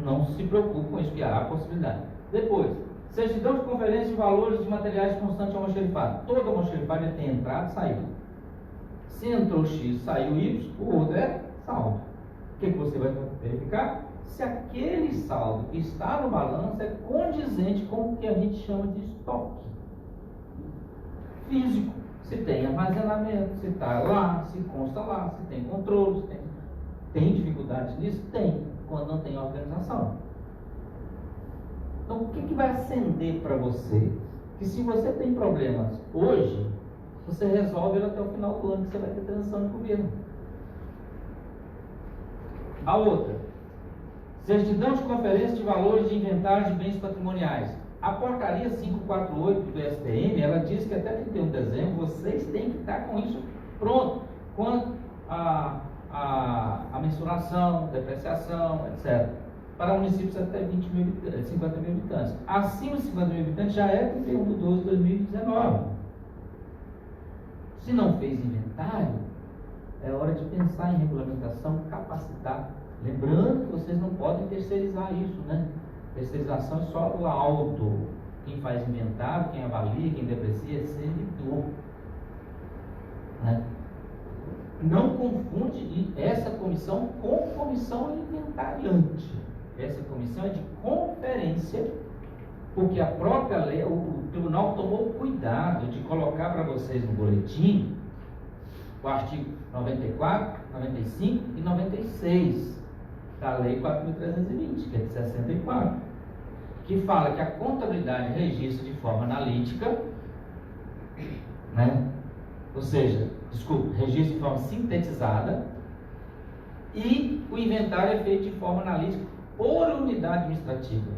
Speaker 1: não se preocupe com isso, que há a possibilidade. Depois, certidão de conferência de valores de materiais constantes almoxerifado. Todo almoxerifado tem entrada e saída. Se entrou X, saiu Y, o outro é saldo. O que você vai verificar? Se aquele saldo que está no balanço é condizente com o que a gente chama de estoque físico. Se tem armazenamento, se está lá, se consta lá, se tem controle, se tem dificuldades nisso? Tem, quando não tem organização. Então, o que vai acender para você? Que se você tem problemas hoje, você resolve ele até o final do ano, que você vai ter transição de governo. A outra, certidão de conferência de valores de inventário de bens patrimoniais. A portaria 548 do STM, ela diz que até 31 de dezembro vocês têm que estar com isso pronto, quanto a mensuração, depreciação, etc. Para municípios até 50 mil habitantes. Acima de 50 mil habitantes já é 31 de 12 de 2019. Se não fez inventário, é hora de pensar em regulamentação, capacitar. Lembrando que vocês não podem terceirizar isso, né? Terceirização é só do laudo. Quem faz inventário, quem avalia, quem deprecia é servidor. Né? Não confunde essa comissão com comissão inventariante. Essa comissão é de conferência, porque a própria lei, o tribunal tomou cuidado de colocar para vocês no boletim o artigo 94, 95 e 96 da Lei 4.320, que é de 64, que fala que a contabilidade registra de forma analítica, né? Ou seja, registra de forma sintetizada, e o inventário é feito de forma analítica por unidade administrativa.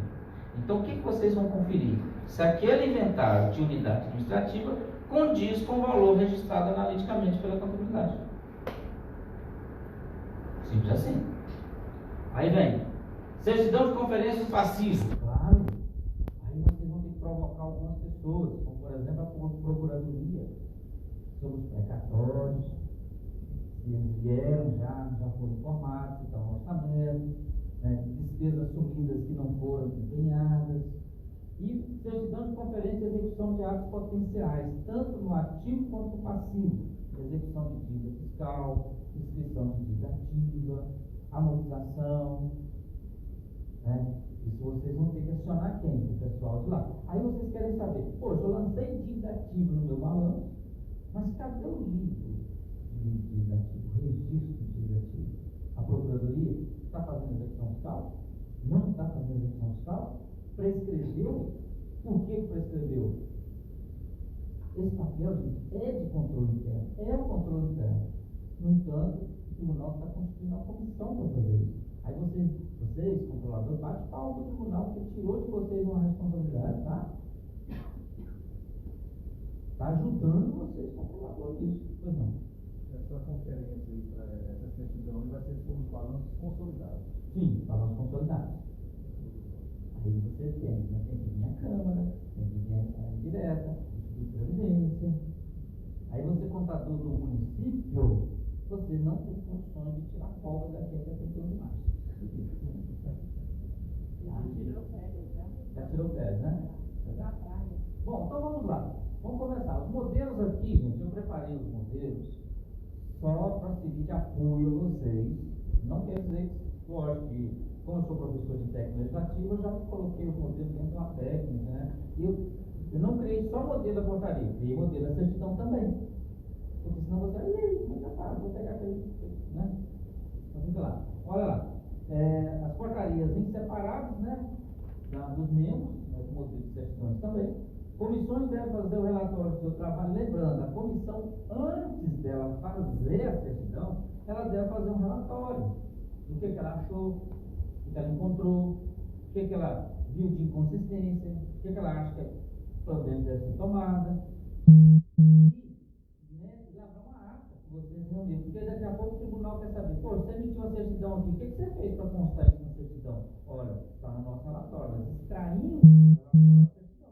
Speaker 1: Então, o que vocês vão conferir? Se aquele inventário de unidade administrativa condiz com o valor registrado analiticamente pela contabilidade. Simples assim. Aí vem, certidão de conferência passiva. Claro. Aí vocês vão ter que provocar algumas pessoas, como por exemplo a procuradoria, sobre os precatórios, se eles vieram, já foram informados, se estão no orçamento, né, despesas assumidas que não foram empenhadas. E certidão de conferência e execução de atos potenciais, tanto no ativo quanto no passivo. Execução de dívida fiscal, inscrição de dívida ativa, amortização, né? Isso vocês vão ter que acionar quem? O pessoal de lá. Aí vocês querem saber, poxa, eu lancei dívida ativa no meu balanço, mas cadê o livro de dívida ativa, o registro de dívida ativa? A Procuradoria está fazendo execução fiscal? Não está fazendo execução fiscal? Prescreveu? Por que prescreveu? Esse papel, gente, é de controle interno, é o controle interno. No entanto, o tribunal está constituindo uma comissão para fazer isso. Aí vocês, controladores, bate palma para o tribunal, porque tirou de vocês uma responsabilidade, tá? Está ajudando vocês, controladores, nisso. Pois não.
Speaker 3: Essa conferência aí, para essa certidão, vai ser sobre os balanços consolidados.
Speaker 1: Sim, balanços consolidados. Aí você tem, né? Tem que vir a Câmara, tem que vir a indireta, de previdência. Aí você, contador do município, você não tem condições de tirar folga daqui até 31 de março. Já tirou férias, né? Bom, então vamos lá. Vamos começar. Os modelos aqui, gente, eu preparei os modelos só para servir de apoio a vocês. Não quer dizer que, lógico, que como eu sou professor de técnica legislativa, eu já coloquei os modelos dentro de uma técnica, né? Eu não criei só modelo da portaria, criei modelo da certidão também. Porque senão você, e aí, como é que tá? Vou pegar aquele, né? Então fica lá. Olha lá. As portarias em separados, né? Dos membros, né, com modelo de certidões também. Comissões devem fazer o relatório do seu trabalho. Lembrando, a comissão, antes dela fazer a certidão, ela deve fazer um relatório do que ela achou, o que ela encontrou, o que ela viu de inconsistência, o que ela acha que providência deve ser tomada. E, né, elaborar uma ata que vocês reuniram. Porque daqui a pouco o tribunal quer saber, pô, você emitiu uma certidão aqui, o que você fez para constar isso na certidão? Olha, está no nosso relatório, nós extraímos do relatório a certidão.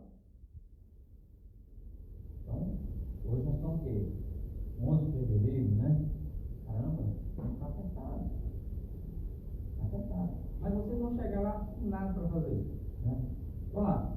Speaker 1: Então, hoje nós estamos o quê? 11 de fevereiro, né? Caramba, está apertado. Está apertado. Mas vocês vão chegar lá com nada para fazer isso, né? Vamos lá.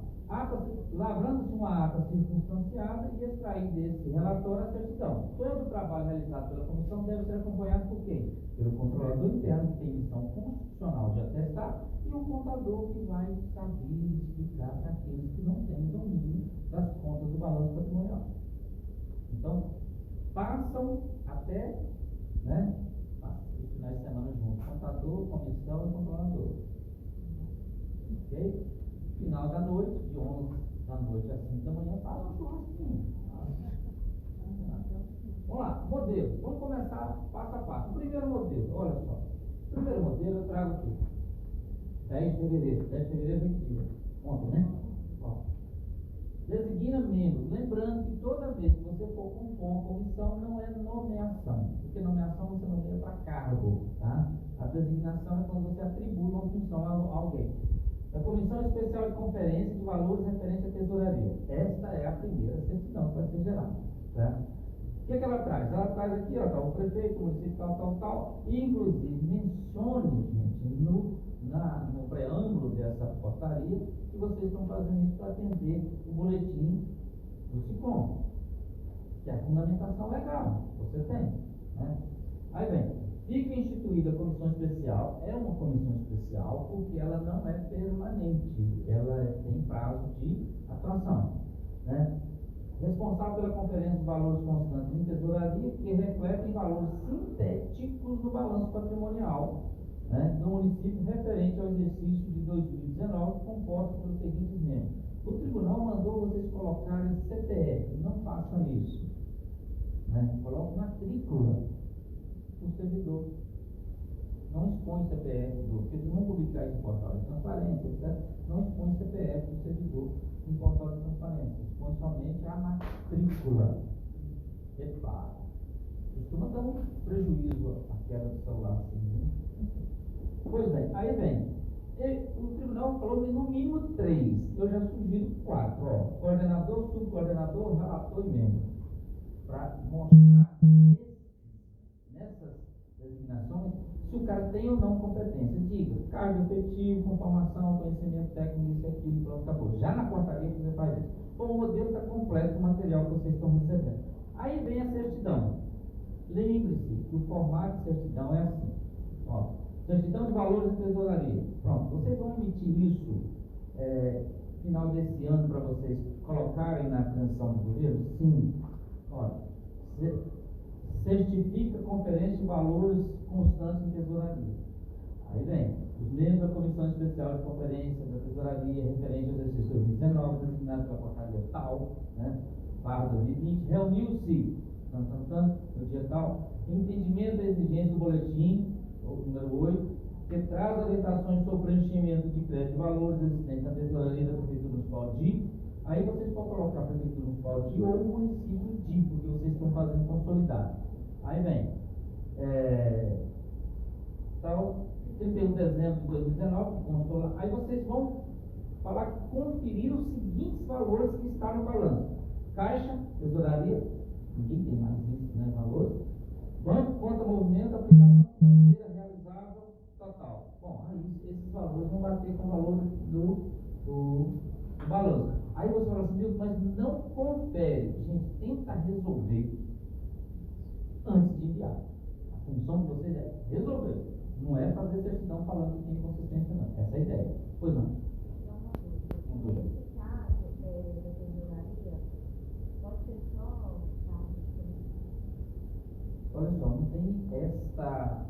Speaker 1: Lavrando-se uma ata circunstanciada e extrair desse relatório a certidão. Todo o trabalho realizado pela comissão deve ser acompanhado por quem? Pelo controlador interno, que tem missão constitucional de atestar, e o contador, que vai saber explicar para aqueles que não têm domínio das contas do balanço patrimonial. Então, passam até, né, os finais de semana juntos, contador, comissão e controlador. Ok? Final da noite, de 11 da noite a 5 da manhã, faz um churrasquinho. Vamos lá, modelo. Vamos começar passo a passo. O primeiro modelo, olha só. O primeiro modelo eu trago aqui. 10 de fevereiro. 10 de fevereiro foi que dia? Ontem, né? Ó. Designa membros. Lembrando que toda vez que você for compor uma comissão, não é nomeação. Porque nomeação você nomeia para cargo, tá? A designação é quando você atribui uma função a alguém. A Comissão Especial de Conferência de Valores referente à Tesouraria. Esta é a primeira certidão que vai ser gerada. Tá? O que ela traz? Ela traz aqui, ó, tá, o prefeito, o município, tal. E, inclusive, mencione, gente, no preâmbulo dessa portaria, que vocês estão fazendo isso para atender o boletim do SICOM, que é a fundamentação legal. Você tem. Né? Aí vem. Fica instituída a comissão especial. É uma comissão especial porque ela não é permanente, ela tem prazo de atuação, né? Responsável pela conferência de valores constantes em tesouraria, que refletem valores sintéticos no balanço patrimonial, né, do município referente ao exercício de 2019, composto pelos seguintes membros. O tribunal mandou vocês colocarem CPF, não façam isso, né? Coloquem matrícula o servidor. Não expõe CPF porque eles vão publicar isso em portal de transparência, etc. Não expõe CPF do servidor em portal de transparência. Expõe somente a matrícula. Repara. Costuma dar um prejuízo a queda do celular assim, né? Pois bem, aí vem. O tribunal falou no mínimo 3. Eu já sugiro 4. Ó, coordenador, subcoordenador, relator e membro. Para mostrar nessas designações se o cara tem ou não competência. Diga, cargo efetivo, com formação, conhecimento técnico, isso aqui, pronto, acabou. Já na portaria você faz isso. Bom, o modelo está completo, o material que vocês estão recebendo. Aí vem a certidão. Lembre-se que o formato de certidão é assim. Ó, Certidão de valores de tesouraria. Pronto, vocês vão emitir isso final desse ano para vocês colocarem na transição do governo? Sim. Olha, certifica conferência de valores constantes em tesouraria. Aí vem, os membros da Comissão Especial de Conferência da Tesouraria referente ao exercício 2019, designado pela portaria tal, né, /2020, reuniu-se, no dia tal, em entendimento da exigência do boletim, o número 8, que traz orientações sobre preenchimento de crédito de valores existentes na tesouraria da Prefeitura Municipal de. Aí vocês podem colocar a Prefeitura Municipal de ou o município de, porque vocês estão fazendo consolidado. Aí vem, então, 31 de dezembro de 2019, que constou lá. Aí vocês vão falar, conferir os seguintes valores que estão no balanço: Caixa, tesouraria, ninguém tem mais isso, né? Valores. Banco, conta, movimento, aplicação financeira realizável, total. Bom, aí esses valores vão bater com o valor do balanço. Aí você fala assim, Deus, mas não confere. Gente, tenta resolver antes de enviar. A função de vocês é resolver. Não é fazer certidão falando que tem consistência, não. Essa é a ideia. Pois não.
Speaker 7: Nesse caso da tesouraria, pode ser só caso de
Speaker 1: Olha só, não tem esta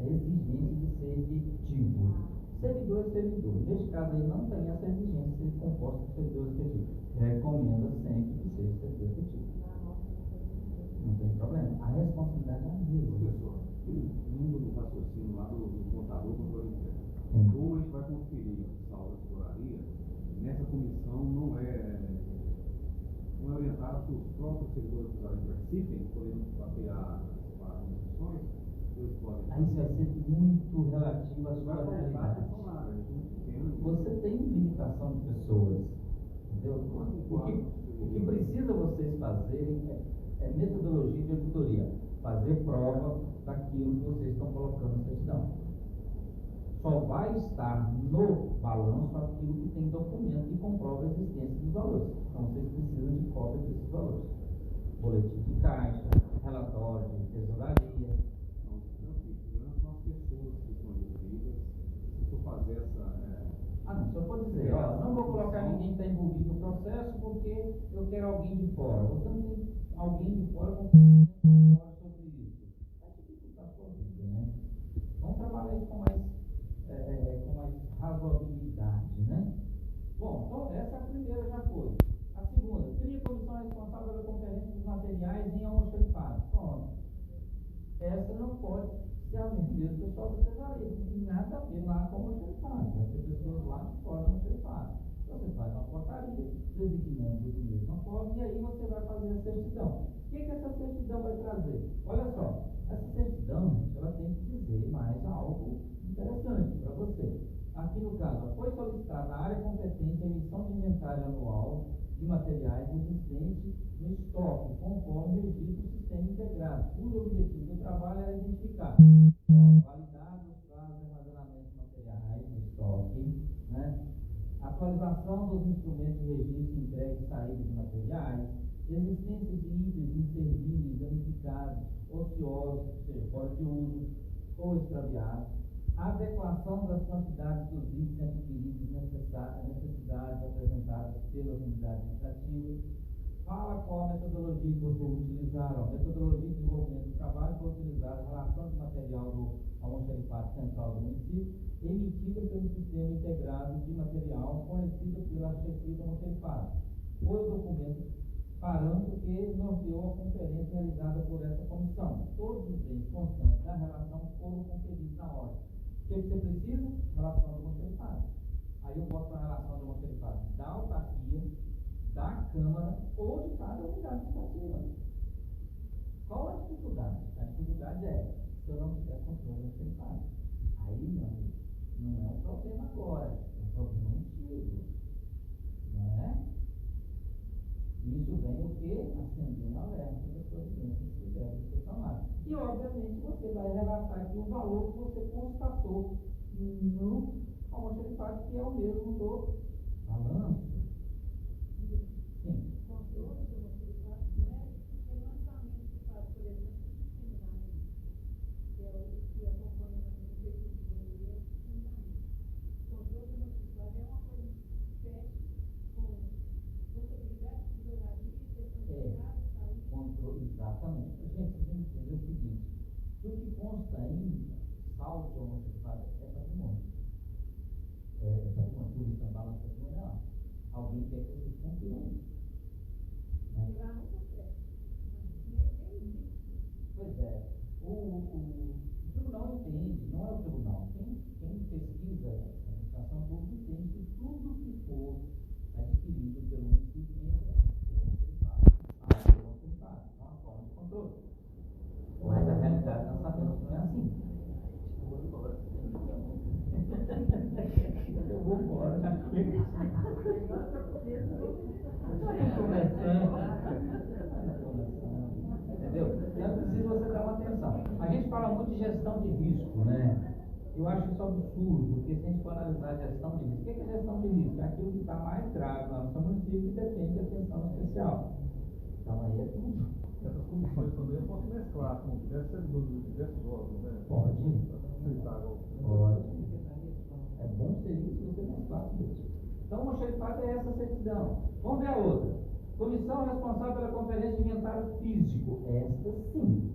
Speaker 1: exigência de ser efetivo. Servidor é servidor. Neste caso aí não tem essa exigência de ser composto por servidor efetivo. Recomenda sempre que seja servidor efetivo. Não tem problema. A responsabilidade é a mesma.
Speaker 6: Professor, indo no raciocínio lá do contador controle interno. Como a gente vai conferir a saúde da tesouraria, nessa comissão não é orientado que os próprios servidores da tesouraria participem, podendo bater as instruções, eles podem.
Speaker 1: Aí isso vai ser muito relativo à sua realidade. Você tem limitação de pessoas, entendeu? O que precisa vocês fazerem é metodologia de auditoria, fazer prova daquilo que vocês estão colocando na certidão. Só vai estar no balanço aquilo que tem documento que comprova a existência dos valores. Então vocês precisam de cópia desses valores. Boletim de caixa, relatório de tesouraria.
Speaker 6: Não se preocupe, são as pessoas que estão envolvidas. Se eu fazer
Speaker 1: Não, se eu for dizer, não vou colocar ninguém que está envolvido no processo porque eu quero alguém de fora. Você não tem alguém de fora com conhecimento sobre isso. Vai dificultar a sua vida, né? Vamos trabalhar isso com mais razoabilidade, né? Bom, então essa a primeira já foi. A segunda, cria comissão responsável pela conferência dos materiais em almoxarifado. Pronto. Essa não pode ser a mesma pessoal da tesouraria, não tem nada a ver lá com o almoxarifado. Vai ter pessoas lá que podem almoxarifado. Então você faz uma portaria, designando da mesma forma, e aí você vai fazer a certidão. O que essa certidão vai trazer? Olha só, essa certidão, gente, ela tem que dizer mais algo interessante para você. Aqui no caso, foi solicitada na área competente a emissão de inventário anual de materiais existentes no estoque, conforme registro do sistema integrado, cujo objetivo do trabalho era identificar validade dos prazos de armazenamento de materiais no estoque, né? Atualização dos instrumentos de registro, entrega e saída de materiais, existência de itens inservíveis, danificados, ociosos, ou seja, fora de uso ou extraviados, adequação das quantidades dos itens adquiridos necessidades apresentadas pelas unidades administrativas, fala qual a metodologia que vocês utilizaram, a metodologia de desenvolvimento do trabalho que foi utilizada, a relação de material do almoxarifado central do município, emitida pelo sistema integrado de material fornecida pela chefia do almoxarifado. Foi o documento parâmetro que norteou a conferência realizada por essa comissão. Todos os bens constantes da relação foram conferidos na ordem. O que você precisa? Relação do almoxarifado. Aí eu boto a relação do almoxarifado da autarquia, da Câmara ou de cada unidade administrativa. Qual a dificuldade? A dificuldade é se eu não tiver controle do almoxarifado. Aí não é um problema agora, é um problema antigo. Não é? Isso vem o quê? Acender um alerta das providências que devem ser tomadas. E, obviamente, você vai relatar aqui o valor que você constatou no almoxarifado, que é o mesmo do balanço. Sim.
Speaker 2: O controle do almoxarifado não é o lançamento que faz, por exemplo, que é o que acompanha na prefeitura.
Speaker 1: Exatamente. Gente, você tem que entender o seguinte: o que consta em saldo de almoxarifado é patrimônio. É patrimônio, por isso a balança patrimonial. Alguém quer que vocês confiram isso. Né? Pois é. O tribunal entende, não é o tribunal. Quem pesquisa a administração pública entende que tudo que for adquirido pelo município entra é uma forma de controle. Mas a realidade nós sabemos que não é assim. Eu vou embora, já chega. Entendeu? É preciso você dar uma atenção. A gente fala muito de gestão de risco, né? Eu acho isso absurdo, porque se a gente for analisar a gestão de risco, o que é gestão de risco? É aquilo que está mais grave lá no seu município e depende de atenção especial. Então aí é tudo.
Speaker 6: Essas comissões também podem mesclar com diversos servidores de diversos órgãos, né?
Speaker 1: Pode.
Speaker 6: Pode.
Speaker 1: É bom ser isso você mesclar com isso. Então, o almoxarifado é essa certidão. Vamos ver a outra. Comissão responsável pela conferência de inventário físico. Esta sim.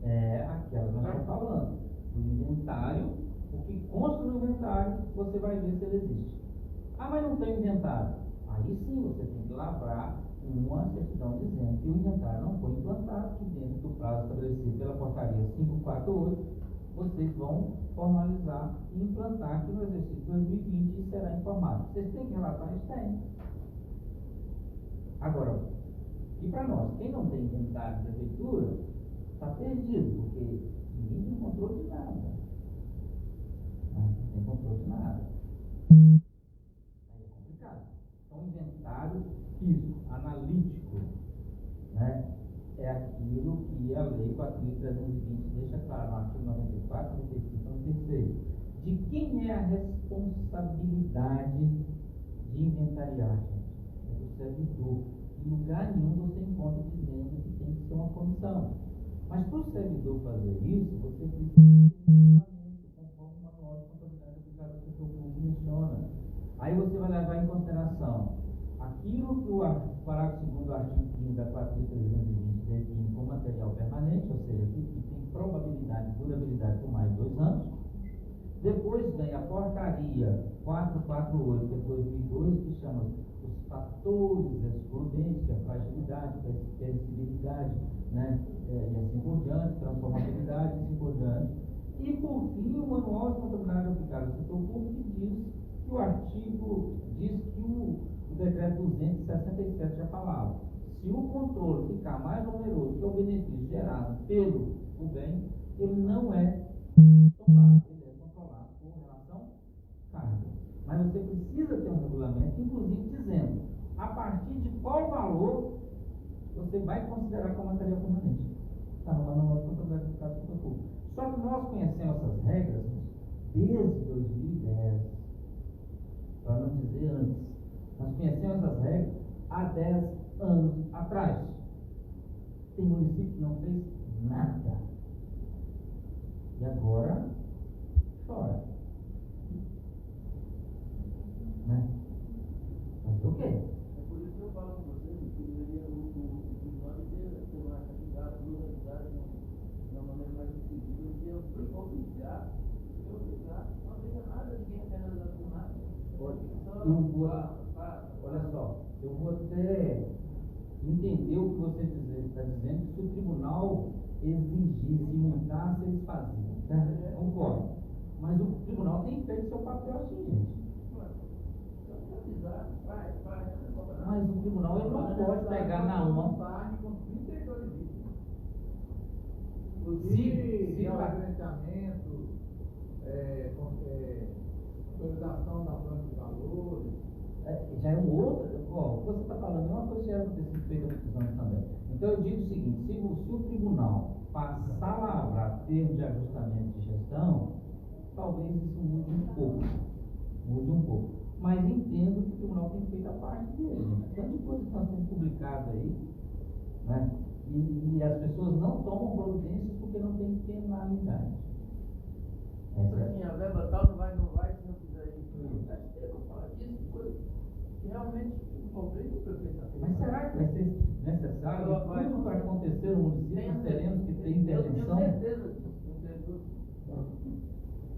Speaker 1: É aquela que nós estamos falando. O inventário, o que consta no inventário, você vai ver se ele existe. Ah, mas não tem inventário. Aí sim você tem que lavrar uma certidão dizendo que o inventário não foi implantado, que dentro do prazo estabelecido pela portaria 548, vocês vão formalizar e implantar aqui no exercício 2020 e será informado. Vocês têm que relatar isso? Tem. Agora, e para nós, quem não tem inventário de prefeitura, está perdido, porque ninguém tem controle de nada. Não tem controle de nada. Aí é complicado. Então, inventário físico, analítico, né? É aquilo que a Lei 4.320 deixa claro no artigo 94, 95 e 96. De quem é a responsabilidade de inventariar, gente? É do servidor. Em lugar nenhum você encontra dizendo que tem que ser uma comissão. Mas para o servidor fazer isso, você precisa de um regulamento, conforme o manual de contabilidade aplicada que o seu público menciona. Aí você vai levar em consideração aquilo que o parágrafo 2º do artigo 15 da 4.320 define como material permanente, ou seja, aquilo que tem probabilidade de durabilidade por mais de 2 anos. Depois vem a portaria 448 de 2002, que chama os fatores excludentes, que é a fragilidade, que é a perecibilidade, né? E assim por diante, transformabilidade, e assim por diante. E por fim, o manual de contabilidade aplicada ao setor público diz que o artigo diz que o decreto 267 já falava. Se o controle ficar mais oneroso que o benefício gerado pelo bem, ele não é tomado, ele é controlado por relação carga. Mas você precisa ter um regulamento, inclusive dizendo a partir de qual valor você vai considerar como material permanente. Está no manual de contabilidade aplicada ao setor público. Só que nós conhecemos essas regras desde 2010, para não dizer antes. Nós conhecemos essas regras há 10 anos atrás. Tem município que não fez nada. E agora chora. Né? Mas o quê?
Speaker 4: É por isso que eu falo com vocês que deveria o tribunal deveria ter uma atividade, de uma maneira mais decidida, que eu obrigar, não tenha nada, ninguém quer nada com nada.
Speaker 1: Olha só, eu vou até entender o que você está dizendo, que se o tribunal exigisse multar, eles faziam. Tá? Concordo. Mas o tribunal tem feito seu papel assim, gente. Mas o tribunal ele não pode pegar na mão.
Speaker 3: Inclusive, gerenciamento, autorização da planta de valores.
Speaker 1: Já é um outro. Ó, o que você está falando é uma coisa que já tem sido feita muitos anos também. Então eu digo o seguinte: se o tribunal passar a lavrar termo de ajustamento de gestão, talvez isso mude um pouco. Mas entendo que o tribunal tem feito a parte dele. Tanto de coisa que nós temos publicado aí, né? E as pessoas não tomam providências porque não tem penalidade.
Speaker 4: Assim, a verba tal não vai, se não fizer isso. Eu falar disso, realmente o pobre o prefeito está
Speaker 1: Mas será que vai ser necessário tudo para acontecer no município? Nós teremos que ter intervenção?
Speaker 4: Eu tenho certeza disso.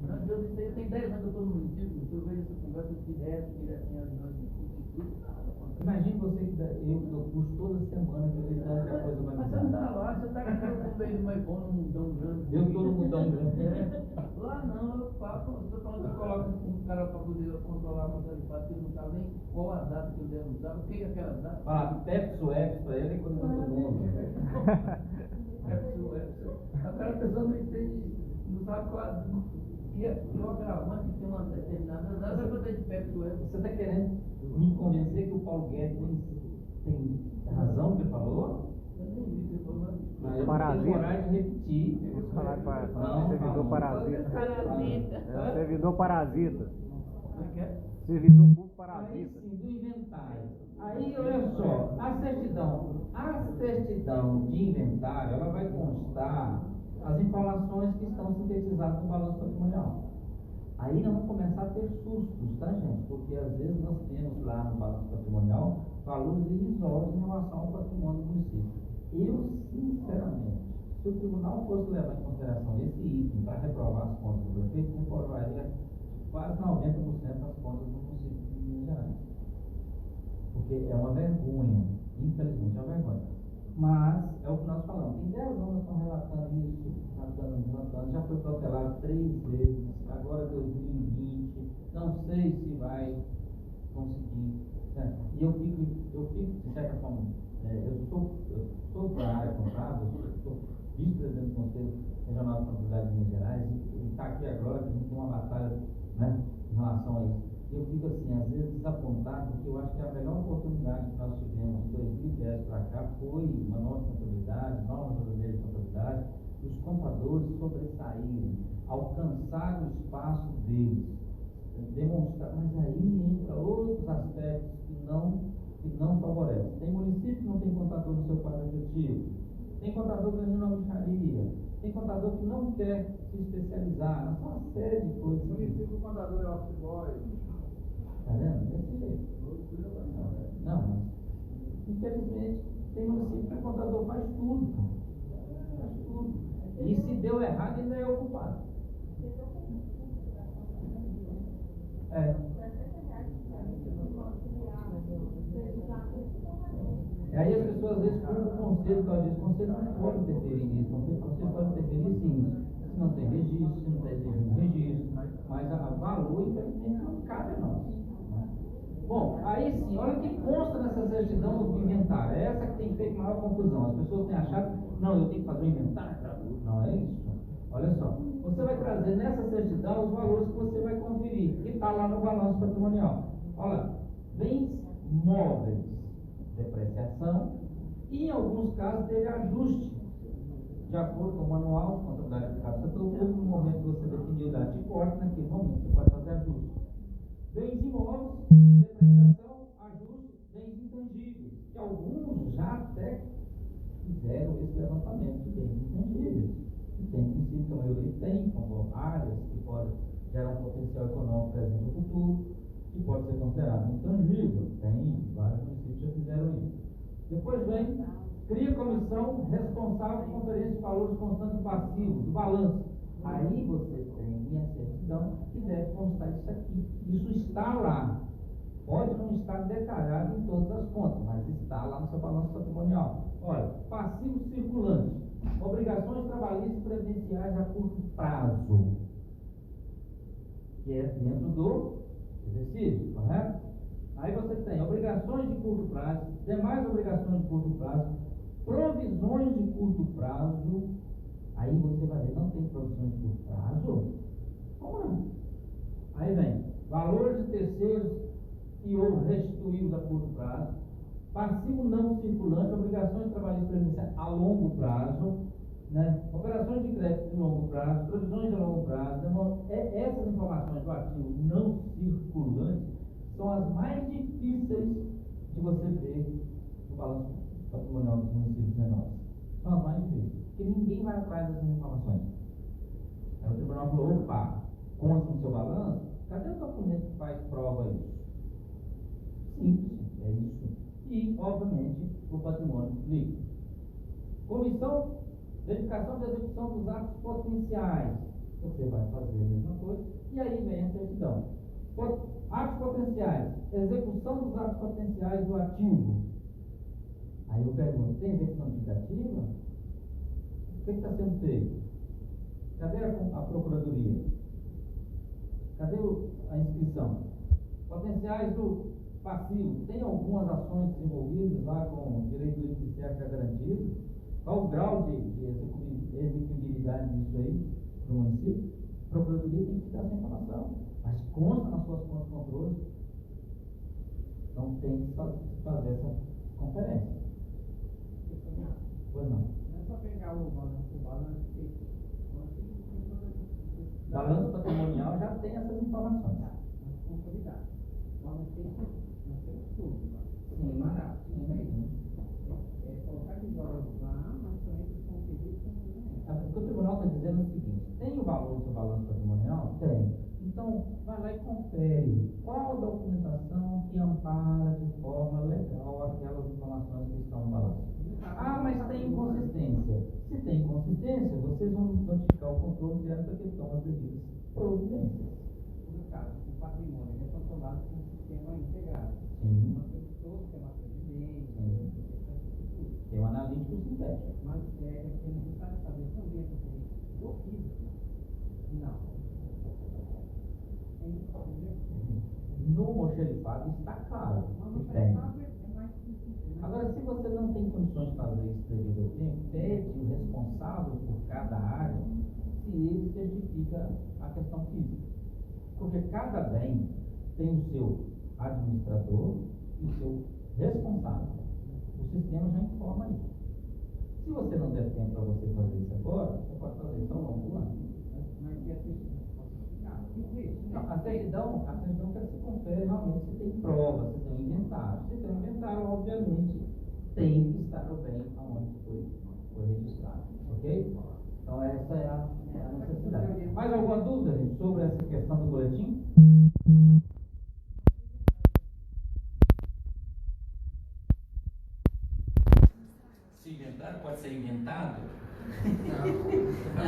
Speaker 4: Não, Deus, isso aí tem 10 anos que eu estou no município, eu vejo essa conversa direto em reuniões de instituto, nada acontece.
Speaker 1: Imagine você que eu dou curso toda semana, acreditando que a coisa vai
Speaker 4: Mas você não está lá, você está aqui no meio do Maicon, num mundão grande.
Speaker 1: Eu estou no mundão grande.
Speaker 4: Lá não, eu faço, estou falando que eu coloco um cara para poder controlar a modalidade, que ele não sabe nem qual a data que ele deve usar, o que é aquela data.
Speaker 1: Fala, Pepsi Webs para ele e quando vai todo mundo.
Speaker 4: A cara a pessoa não entende, não sabe qual a. E o agravante que tem uma determinada data, vai poder de Pepsi Webs.
Speaker 1: Você está querendo me convencer que o Paulo Guedes tem razão no que ele falou?
Speaker 4: Eu nem vi o que ele falou.
Speaker 1: Mas eu
Speaker 8: Parasita.
Speaker 1: tenho coragem de repetir.
Speaker 8: Vamos falar para
Speaker 1: Não,
Speaker 8: servidor
Speaker 1: não.
Speaker 8: parasita.
Speaker 2: Parasita.
Speaker 8: É, servidor parasita.
Speaker 4: Como é que é?
Speaker 8: Servidor público
Speaker 1: Aí
Speaker 8: parasita.
Speaker 1: sim, do inventário. Aí, olha só, a certidão de inventário, ela vai constar as informações que estão sintetizadas no balanço patrimonial. Aí nós vamos começar a ter sustos, tá, gente? Porque às vezes nós temos lá no balanço patrimonial valores irrisórios em relação ao patrimônio do município. Eu, sinceramente, se o tribunal fosse levar em consideração esse item para reprovar as contas do prefeito, reprovaria quase 90% das contas do município de Minas Gerais. Porque é uma vergonha, infelizmente é uma vergonha. Mas é o que nós falamos, tem 10 anos nós estamos relatando isso, relatando, já foi protelado 3 vezes, agora 2020, não sei se vai conseguir. Né? E eu fico, de certa forma, eu sou da área contábil, eu sou vice-presidente do Conselho Regional de Contabilidade de Minas Gerais, e está aqui agora que a gente tem uma batalha, né, em relação a isso. Eu fico assim, às vezes desapontado, porque eu acho que a melhor oportunidade que nós tivemos de 2010 para cá foi uma nova contabilidade, nova brasileira de contabilidade, os contadores sobressaírem, alcançar o espaço deles, demonstrar, mas aí entra outros aspectos que não favorecem. Tem município que não tem contador no seu quadro efetivo, tem contador ganhando uma micharia, tem contador que não quer se especializar, uma série de coisas.
Speaker 3: O município, o contador é office boy.
Speaker 1: Tá vendo? Desse jeito. Não, mas infelizmente tem município que o contador faz tudo. Faz tudo. E se deu errado, ainda é o culpado. É. Aí as pessoas às vezes culpam o conselho, que diz, o conselho não pode interferir nisso, o conselho pode interferir sim, se não tem registro, se não tem registro, mas a valor, infelizmente, não cabe a nós. Bom, aí sim, olha o que consta nessa certidão do inventário, é essa que tem feito maior confusão, as pessoas têm achado, não, eu tenho que fazer um inventário, não é isso. Olha só, você vai trazer nessa certidão os valores que você vai conferir, que está lá no balanço patrimonial. Olha, bens móveis, depreciação, e em alguns casos teve ajuste, de acordo com o manual de contabilidade aplicada ao setor público, no momento que você definiu data de corte, naquele momento você pode fazer ajuste. Bens imóveis, depreciação, ajuste, bens intangíveis, que alguns já até fizeram esse levantamento de bens intangíveis. E tem princípio que a maioria tem, como áreas que podem gerar um potencial econômico presente ou futuro, que pode ser considerado intangível. Tem, vários municípios já fizeram isso. Depois vem, cria comissão responsável por conferência de valores constantes passivos, do balanço. Aí você tem a certidão que deve constar isso aqui. Isso está lá. Pode não estar detalhado em todas as contas, mas está lá no seu balanço patrimonial. Olha, passivo circulante, obrigações trabalhistas e previdenciais a curto prazo, que é dentro do exercício, correto? Aí você tem obrigações de curto prazo, demais obrigações de curto prazo, provisões de curto prazo. Aí você vai ver, não tem provisões de curto prazo? Como não? Aí vem, valores de terceiros e ou restituídos a curto prazo, passivo não circulante, obrigações trabalhistas previdenciais a longo prazo, né? Operações de crédito de longo prazo, provisões de longo prazo. Essas informações do ativo não circulante são as mais difíceis de você ver no balanço patrimonial dos municípios menores. São as mais difíceis, porque ninguém vai atrás dessas informações. Aí o tribunal falou, opa, consta no seu balanço, cadê o documento que faz prova disso? Simples, é isso. E, obviamente, o patrimônio líquido. Comissão, verificação de execução dos atos potenciais. Você vai fazer a mesma coisa, e aí vem a certidão. Atos potenciais, execução dos atos potenciais do ativo. Aí eu pergunto, tem execução indicativa? O que está sendo feito? Cadê a procuradoria? Cadê a inscrição? Potenciais do passivo. Tem algumas ações desenvolvidas lá com o direito do judiciário já garantido? Qual o grau de execuibilidade disso aí para o município? A procuradoria tem que dar essa informação, mas consta nas suas contas de controle. Então tem que fazer essa conferência. Pois não.
Speaker 5: Não é só pegar o balanço
Speaker 1: Balanço patrimonial já tem essas informações.
Speaker 5: consolidado. Nós temos tudo,
Speaker 1: Sim.
Speaker 5: barato. Isso aí. Colocar de dólares lá, mas também são pedidos
Speaker 1: O que o tribunal está dizendo é o seguinte: tem o valor do seu balanço patrimonial? Tem. Então, vai lá e confere qual a documentação que ampara de forma legal aquelas informações que estão no balanço. Ah, mas tem inconsistência. Se tem inconsistência, vocês vão notificar o controle interno para que eles tomem as devidas providências.
Speaker 5: No caso, o patrimônio é controlado por um sistema integrado.
Speaker 1: Sim.
Speaker 5: Nós temos todo o sistema presidente,
Speaker 1: Tem um analítico sintético.
Speaker 5: mas é necessário fazer também a conferência do físico. Não.
Speaker 1: No almoxarifado está claro que tem. Agora, se você não tem condições de fazer isso devido ao tempo, pede o responsável por cada área se ele certifica a questão física. Porque cada bem tem o seu administrador e o seu responsável. O sistema já informa isso. Se você não der tempo para você fazer isso agora, você pode fazer isso ao longo do ano.
Speaker 5: Mas e a certidão?
Speaker 1: Não, a certidão quer que se confere realmente se tem prova, se tem um inventário. Se tem um inventário, obviamente, tem que estar o bem aonde foi registrado. Ok? Então essa é a necessidade. Mais alguma dúvida, gente, sobre essa questão do boletim? Se inventário pode ser inventado? Não.